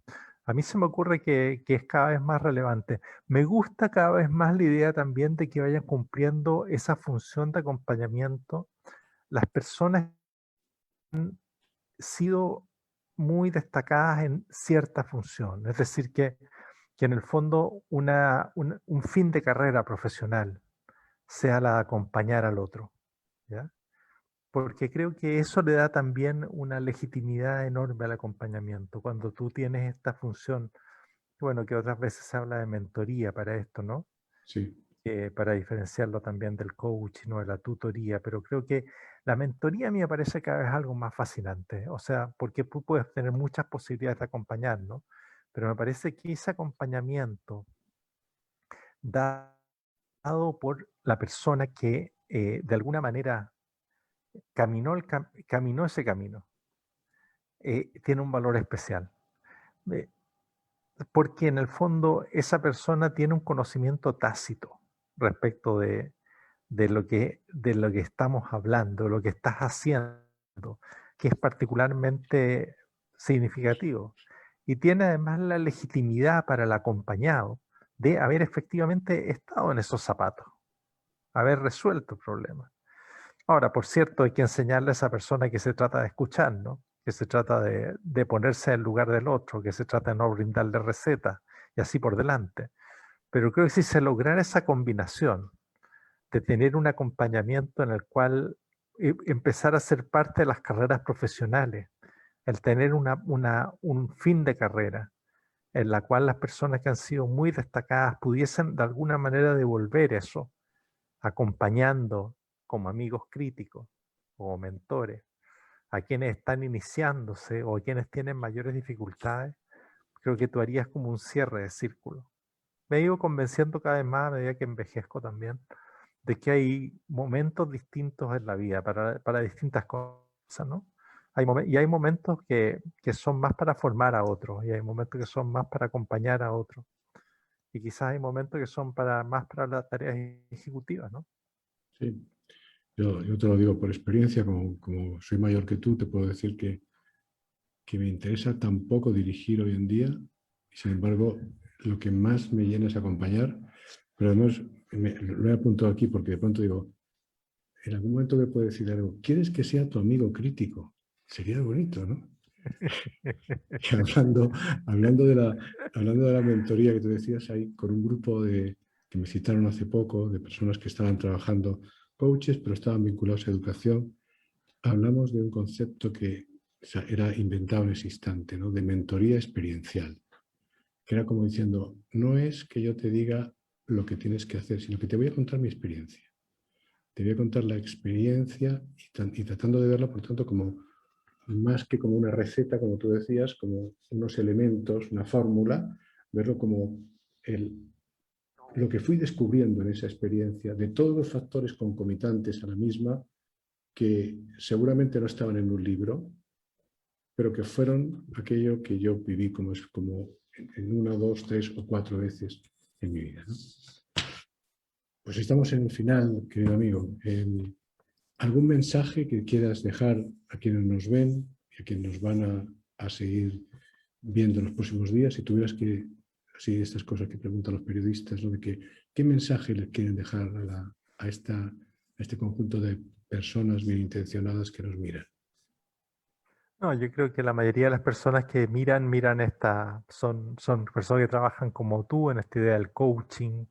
B: A mí se me ocurre que es cada vez más relevante. Me gusta cada vez más la idea también de que vayan cumpliendo esa función de acompañamiento las personas que han sido muy destacadas en cierta función. Es decir, que en el fondo un fin de carrera profesional sea la de acompañar al otro, ¿ya? Porque creo que eso le da también una legitimidad enorme al acompañamiento. Cuando tú tienes esta función, bueno, que otras veces se habla de mentoría para esto, ¿no?
A: Sí.
B: Para diferenciarlo también del coaching o de la tutoría, pero creo que la mentoría a mí me parece cada vez algo más fascinante, o sea, porque tú puedes tener muchas posibilidades de acompañar, ¿no? Pero me parece que ese acompañamiento dado por la persona que de alguna manera caminó ese camino, tiene un valor especial. Eh, Porque en el fondo esa persona tiene un conocimiento tácito respecto de lo que estamos hablando, de lo que estás haciendo, que es particularmente significativo. Y tiene además la legitimidad para el acompañado de haber efectivamente estado en esos zapatos, haber resuelto el problema. Ahora, por cierto, hay que enseñarle a esa persona que se trata de escuchar, ¿no? Que se trata de ponerse en el lugar del otro, que se trata de no brindarle recetas y así por delante. Pero creo que si se lograra esa combinación de tener un acompañamiento en el cual empezar a ser parte de las carreras profesionales, el tener un fin de carrera, en la cual las personas que han sido muy destacadas pudiesen de alguna manera devolver eso, acompañando como amigos críticos o mentores a quienes están iniciándose o a quienes tienen mayores dificultades, creo que tú harías como un cierre de círculo. Me he ido convenciendo cada vez más a medida que envejezco también de que hay momentos distintos en la vida para distintas cosas, ¿no? Y hay momentos que son más para formar a otros, y hay momentos que son más para acompañar a otros, y quizás hay momentos que son más para las tareas ejecutivas, ¿no?
A: Sí. Yo te lo digo por experiencia, como soy mayor que tú, te puedo decir que me interesa tan poco dirigir hoy en día, y sin embargo, lo que más me llena es acompañar, pero además lo he apuntado aquí porque de pronto digo, en algún momento me puedo decir algo, ¿quieres que sea tu amigo crítico? Sería bonito, ¿no? Y hablando de la mentoría que tú decías, ahí con un grupo que me citaron hace poco, de personas que estaban trabajando, coaches, pero estaban vinculados a educación, hablamos de un concepto que era inventado en ese instante, ¿no? De mentoría experiencial, que era como diciendo, no es que yo te diga lo que tienes que hacer, sino que te voy a contar mi experiencia. Te voy a contar la experiencia y tratando de verla, por tanto, como más que como una receta, como tú decías, como unos elementos, una fórmula, verlo como el lo que fui descubriendo en esa experiencia, de todos los factores concomitantes a la misma, que seguramente no estaban en un libro, pero que fueron aquello que yo viví como en una, dos, tres o cuatro veces en mi vida, ¿no? Pues estamos en el final, querido amigo. ¿Algún mensaje que quieras dejar a quienes nos ven y a quienes nos van a seguir viendo en los próximos días? Si tuvieras que, así estas cosas que preguntan los periodistas, ¿no? ¿Qué mensaje les quieren dejar a este conjunto de personas bien intencionadas que nos miran?
B: No, yo creo que la mayoría de las personas que miran son personas que trabajan como tú en esta idea del coaching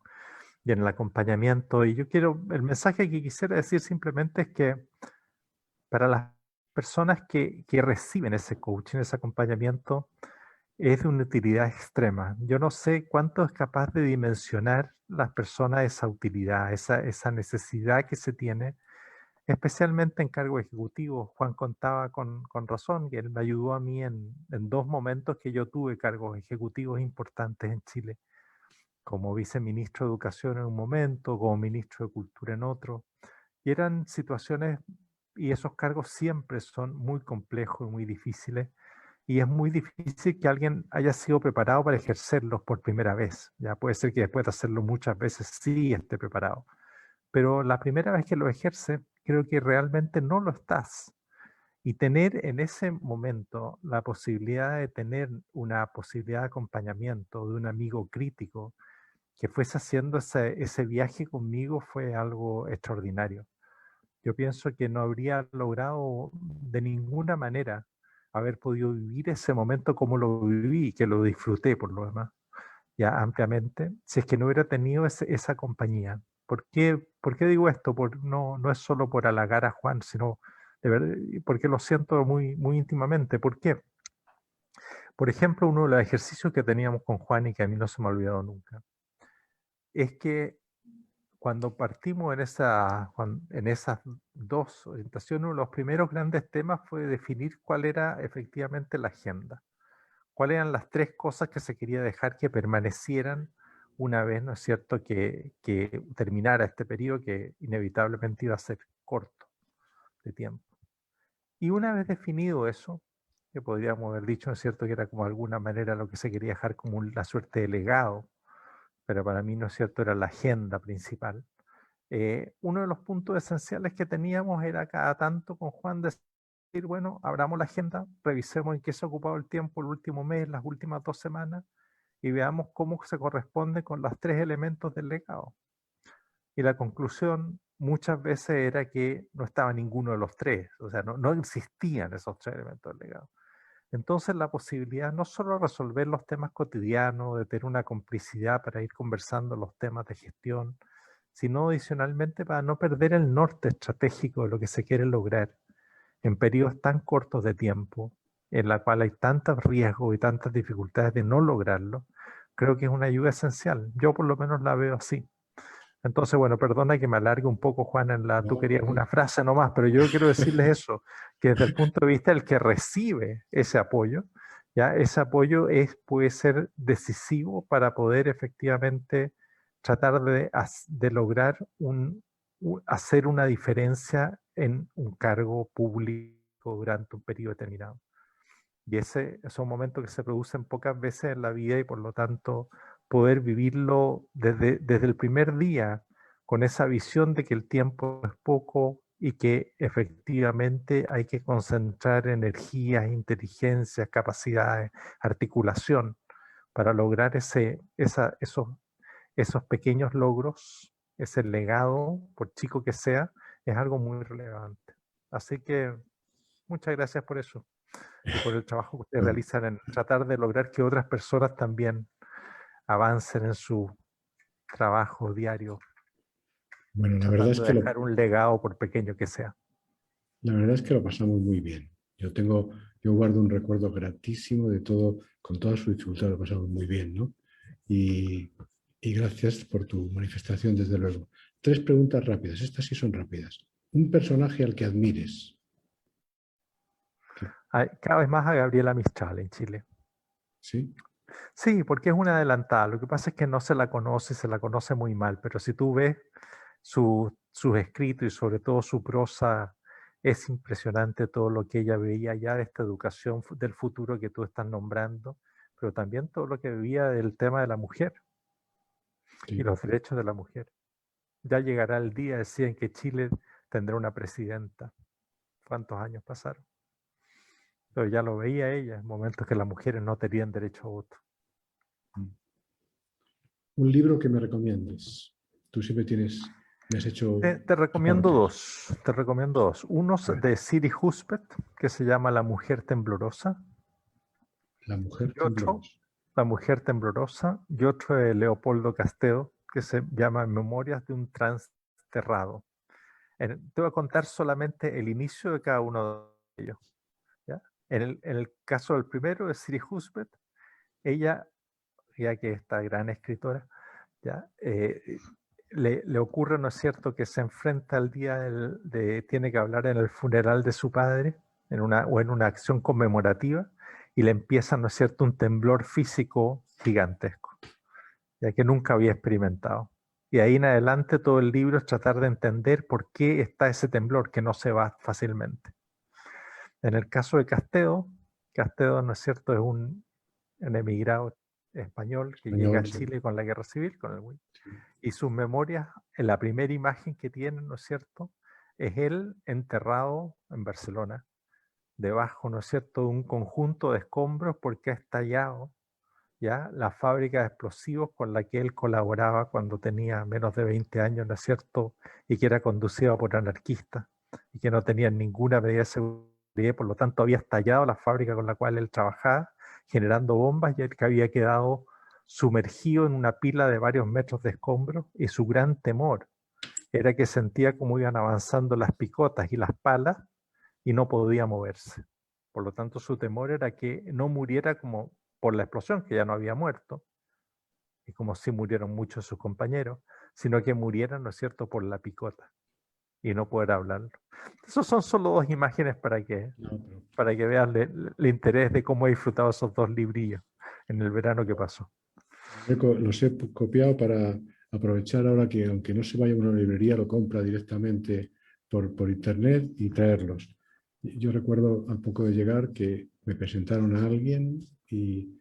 B: y en el acompañamiento. Y el mensaje que quisiera decir simplemente es que para las personas que reciben ese coaching, ese acompañamiento, es de una utilidad extrema. Yo no sé cuánto es capaz de dimensionar las personas esa utilidad, esa necesidad que se tiene, especialmente en cargos ejecutivos. Juan contaba con razón, que él me ayudó a mí en dos momentos que yo tuve cargos ejecutivos importantes en Chile, como viceministro de Educación en un momento, como ministro de Cultura en otro. Y eran situaciones, y esos cargos siempre son muy complejos y muy difíciles, y es muy difícil que alguien haya sido preparado para ejercerlos por primera vez. Ya puede ser que después de hacerlo muchas veces sí esté preparado, pero la primera vez que lo ejerce, creo que realmente no lo estás. Y tener en ese momento la posibilidad de tener una posibilidad de acompañamiento de un amigo crítico que fuese haciendo ese viaje conmigo fue algo extraordinario. Yo pienso que no habría logrado de ninguna manera haber podido vivir ese momento como lo viví y que lo disfruté por lo demás, ya ampliamente, si es que no hubiera tenido esa compañía. ¿Por qué digo esto? No es solo por halagar a Juan, sino de verdad, porque lo siento muy, muy íntimamente. ¿Por qué? Por ejemplo, uno de los ejercicios que teníamos con Juan y que a mí no se me ha olvidado nunca, es que cuando partimos en esas dos orientaciones, uno de los primeros grandes temas fue definir cuál era efectivamente la agenda. ¿Cuáles eran las tres cosas que se quería dejar que permanecieran una vez, ¿no es cierto?, que terminara este periodo que inevitablemente iba a ser corto de tiempo. Y una vez definido eso, que podríamos haber dicho, ¿no es cierto?, que era como de alguna manera lo que se quería dejar como una suerte de legado, pero para mí, ¿no es cierto?, era la agenda principal. Uno de los puntos esenciales que teníamos era cada tanto con Juan decir, bueno, abramos la agenda, revisemos en qué se ha ocupado el tiempo el último mes, las últimas 2 semanas, y veamos cómo se corresponde con los 3 elementos del legado. Y la conclusión muchas veces era que no estaba ninguno de los 3, o sea, no existían esos 3 elementos del legado. Entonces la posibilidad no solo de resolver los temas cotidianos, de tener una complicidad para ir conversando los temas de gestión, sino adicionalmente para no perder el norte estratégico de lo que se quiere lograr en periodos tan cortos de tiempo, en la cual hay tantos riesgos y tantas dificultades de no lograrlo, creo que es una ayuda esencial. Yo por lo menos la veo así. Entonces, bueno, perdona que me alargue un poco, Juan, tú
A: No,
B: querías una frase nomás, pero yo quiero decirles eso, que desde el punto de vista del que recibe ese apoyo, ya ese apoyo puede ser decisivo para poder efectivamente tratar de lograr hacer una diferencia en un cargo público durante un periodo determinado. Y ese son momentos que se producen pocas veces en la vida y por lo tanto poder vivirlo desde el primer día con esa visión de que el tiempo es poco y que efectivamente hay que concentrar energías, inteligencias, capacidades, articulación para lograr esos pequeños logros, ese legado, por chico que sea, es algo muy relevante. Así que muchas gracias por eso y por el trabajo que ustedes
A: bueno,
B: realizan en tratar de lograr que otras personas también avancen en su trabajo diario,
A: bueno, la verdad es
B: tratando de
A: que
B: dejar un legado por pequeño que sea.
A: la verdad es que lo pasamos muy bien. Yo guardo un recuerdo gratísimo de todo, con toda su dificultad lo pasamos muy bien, ¿no? Y, y gracias por tu manifestación, desde luego. 3 preguntas rápidas, estas sí son rápidas. Un personaje al que admires.
B: Cada vez más a Gabriela Mistral en Chile.
A: ¿Sí?
B: Sí, porque es una adelantada. Lo que pasa es que no se la conoce, se la conoce muy mal, pero si tú ves sus escritos y sobre todo su prosa, es impresionante todo lo que ella veía ya de esta educación del futuro que tú estás nombrando, pero también todo lo que veía del tema de la mujer y
A: Sí.
B: los derechos de la mujer. Ya llegará el día, decía, en que Chile tendrá una presidenta. ¿Cuántos años pasaron? Pero ya lo veía ella, en momentos que las mujeres no tenían derecho a voto.
A: Un libro que me recomiendes. Tú siempre me has hecho
B: Te recomiendo
A: aportes.
B: dos, te recomiendo dos. Uno
A: A ver,
B: de Siri Huspedt, que se llama La mujer temblorosa,
A: La mujer
B: y otro,
A: temblorosa.
B: La mujer temblorosa, y otro de Leopoldo Casteo, que se llama Memorias de un transterrado. Te voy a contar solamente el inicio de cada uno de ellos. ¿Ya? En el caso del primero, de Siri Huspedt, ella, ya que esta gran escritora, ¿ya? Le ocurre, ¿no es cierto?, que se enfrenta al día tiene que hablar en el funeral de su padre, o en una acción conmemorativa, y le empieza, ¿no es cierto?, un temblor físico gigantesco, ya que nunca había experimentado. Y ahí en adelante todo el libro es tratar de entender por qué está ese temblor que no se va fácilmente. En el caso de Casteo, ¿no es cierto?, es un emigrado español que llega a
A: Español, sí.
B: Chile con la guerra civil, con el
A: Sí.
B: y sus memorias, en la primera imagen que tienen, ¿no es cierto?, es él enterrado en Barcelona, debajo, ¿no es cierto?, de un conjunto de escombros porque ha estallado ya la fábrica de explosivos con la que él colaboraba cuando tenía menos de 20 años, ¿no es cierto?, y que era conducida por anarquistas y que no tenían ninguna medida de seguridad, por lo tanto había estallado la fábrica con la cual él trabajaba, generando bombas, y él que había quedado sumergido en una pila de varios metros de escombros, y su gran temor era que sentía como iban avanzando las picotas y las palas y no podía moverse. Por lo tanto, su temor era que no muriera como por la explosión, que ya no había muerto, y como sí murieron muchos de sus compañeros, sino que murieran, ¿no es cierto?, por la picota y no poder hablarlo. Esos son solo dos imágenes
A: No, pero
B: para que vean el interés de cómo he disfrutado esos dos librillos en el verano que pasó.
A: los he copiado para aprovechar ahora que, aunque no se vaya a una librería, lo compra directamente por internet y traerlos. Yo recuerdo al poco de llegar que me presentaron a alguien y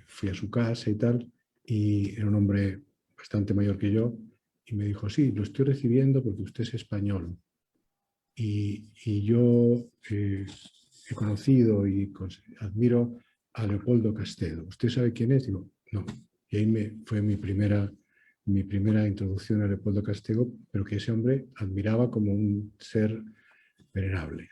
A: fui a su casa y tal, y era un hombre bastante mayor que yo, y me dijo, sí, lo estoy recibiendo porque usted es español. Y yo he conocido y admiro a Leopoldo Castelo. ¿Usted sabe quién es? Digo, no. Y ahí fue mi primera introducción a Leopoldo Castelo, pero que ese hombre admiraba como un ser venerable.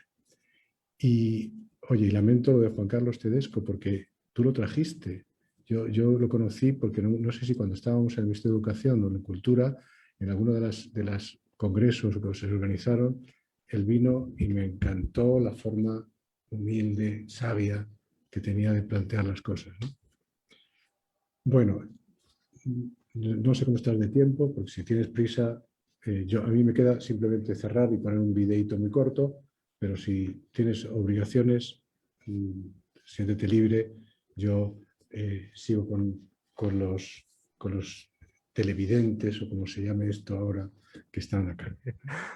A: Y, oye, y lamento lo de Juan Carlos Tedesco, porque tú lo trajiste. Yo lo conocí porque no sé si cuando estábamos en el Ministerio de Educación o en Cultura, en alguno de las congresos que se organizaron, él vino y me encantó la forma humilde, sabia que tenía de plantear las cosas, ¿no? Bueno, no sé cómo estás de tiempo, porque si tienes prisa, a mí me queda simplemente cerrar y poner un videíto muy corto, pero si tienes obligaciones, siéntete libre. Yo sigo con los televidentes, o como se llame esto ahora, que están acá.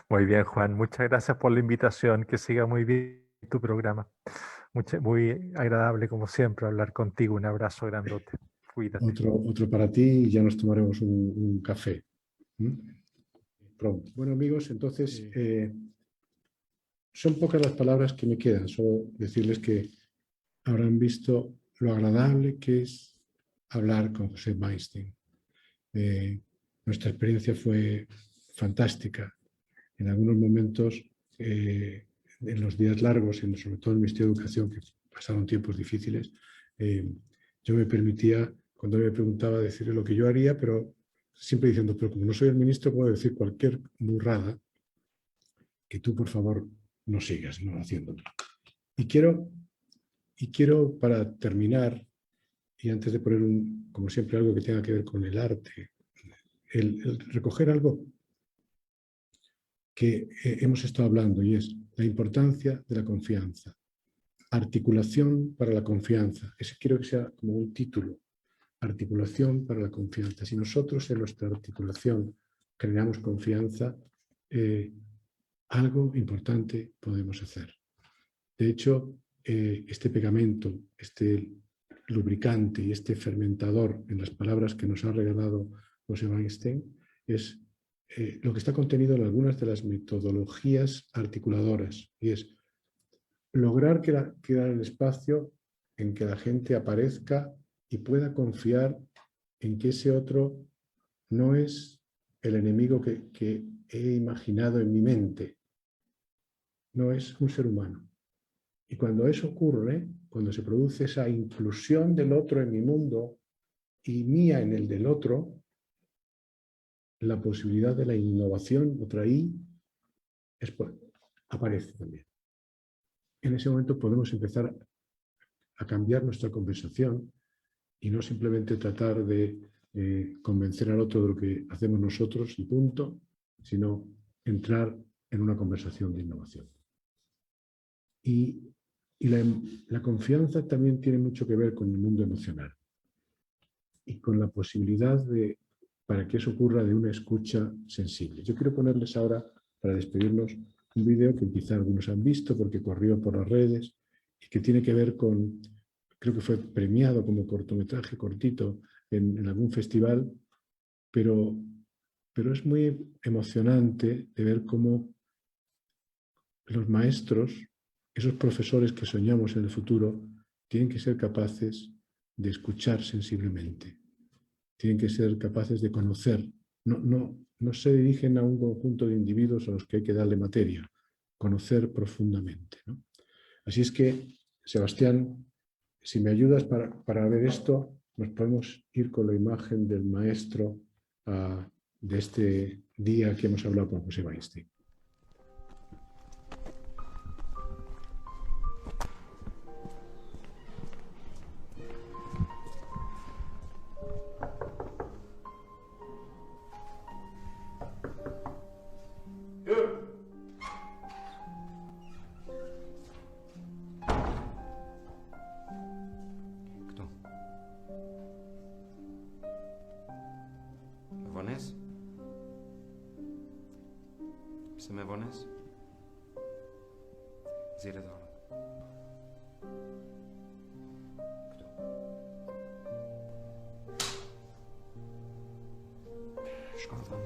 B: Muy bien, Juan. Muchas gracias por la invitación. Que siga muy bien tu programa. Muy agradable, como siempre, hablar contigo. Un abrazo grandote. Cuídate.
A: Otro para ti y ya nos tomaremos un café. ¿Mm? Pronto. Bueno, amigos, entonces son pocas las palabras que me quedan. Solo decirles que habrán visto lo agradable que es hablar con José Weinstein. Nuestra experiencia fue fantástica. En algunos momentos, en los días largos, sobre todo en el Ministerio de Educación, que pasaron tiempos difíciles, yo me permitía, cuando él me preguntaba, decirle lo que yo haría, pero siempre diciendo, pero como no soy el ministro, puedo decir cualquier burrada que tú, por favor, no sigas no haciéndolo. Y quiero, para terminar, y antes de poner, como siempre, algo que tenga que ver con el arte, el recoger algo que hemos estado hablando, y es la importancia de la confianza. articulación para la confianza. Ese quiero que sea como un título. Articulación para la confianza. Si nosotros en nuestra articulación generamos confianza, algo importante podemos hacer. De hecho, este pegamento, este lubricante y este fermentador, en las palabras que nos ha regalado José Weinstein, es lo que está contenido en algunas de las metodologías articuladoras, y es lograr crear el espacio en que la gente aparezca y pueda confiar en que ese otro no es el enemigo que he imaginado en mi mente, no es un ser humano. Y cuando eso ocurre, cuando se produce esa inclusión del otro en mi mundo y mía en el del otro, la posibilidad de la innovación, otra I, aparece también. En ese momento podemos empezar a cambiar nuestra conversación y no simplemente tratar de convencer al otro de lo que hacemos nosotros y punto, sino entrar en una conversación de innovación. Y la confianza también tiene mucho que ver con el mundo emocional y con la posibilidad para que eso ocurra, de una escucha sensible. Yo quiero ponerles ahora, para despedirnos, un vídeo que quizá algunos han visto porque corrió por las redes y que tiene que ver con, creo que fue premiado como cortometraje cortito en algún festival, pero es muy emocionante de ver cómo los maestros, esos profesores que soñamos en el futuro, tienen que ser capaces de escuchar sensiblemente, tienen que ser capaces de conocer. No se dirigen a un conjunto de individuos a los que hay que darle materia, conocer profundamente, ¿no? Así es que, Sebastián, si me ayudas para ver esto, nos podemos ir con la imagen del maestro de este día que hemos hablado con José Weinstein.
C: Кто? Ванес? Jsem Vanness? Zíredal. Kdo? Škoda.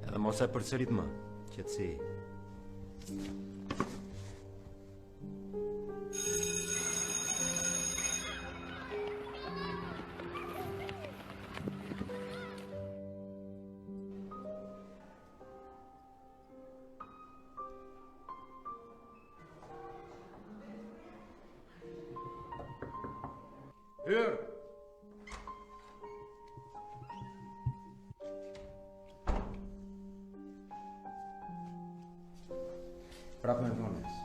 C: Edhe mos e përsërit më. Qetësi. Hyr! Prap me Vanness.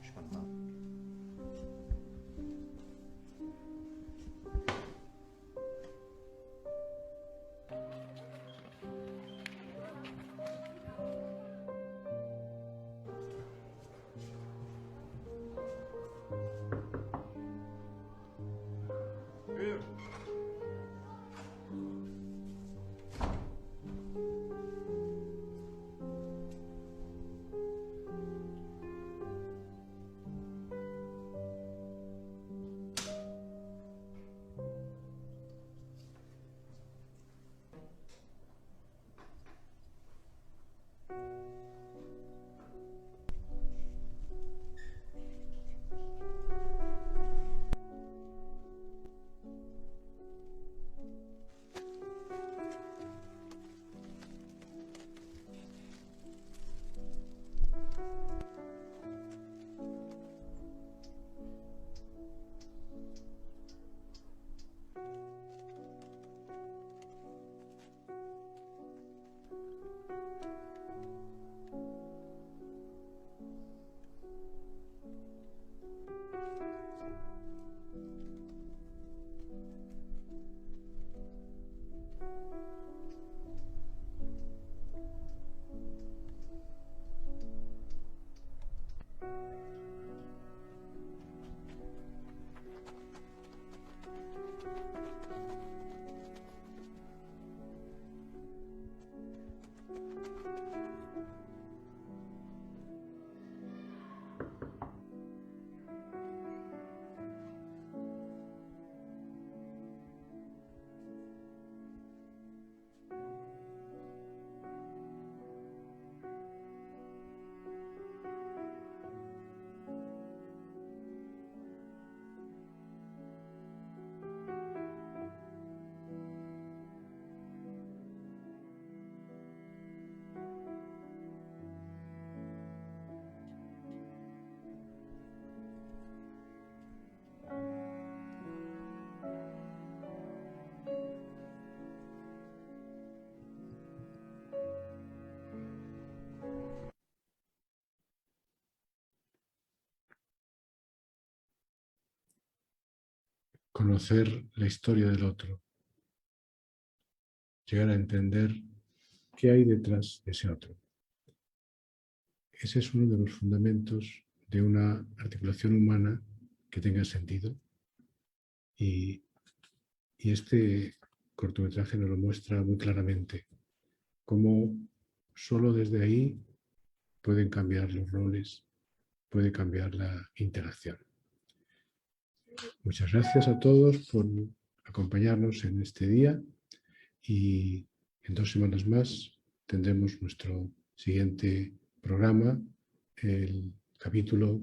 C: Shkon. Hyr!
A: conocer la historia del otro, llegar a entender qué hay detrás de ese otro. Ese es uno de los fundamentos de una articulación humana que tenga sentido. Y este cortometraje nos lo muestra muy claramente, cómo solo desde ahí pueden cambiar los roles, puede cambiar la interacción. Muchas gracias a todos por acompañarnos en este día y en 2 semanas más tendremos nuestro siguiente programa, el capítulo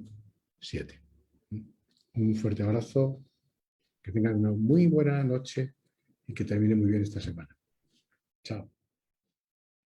A: 7. Un fuerte abrazo, que tengan una muy buena noche y que termine muy bien esta semana. Chao.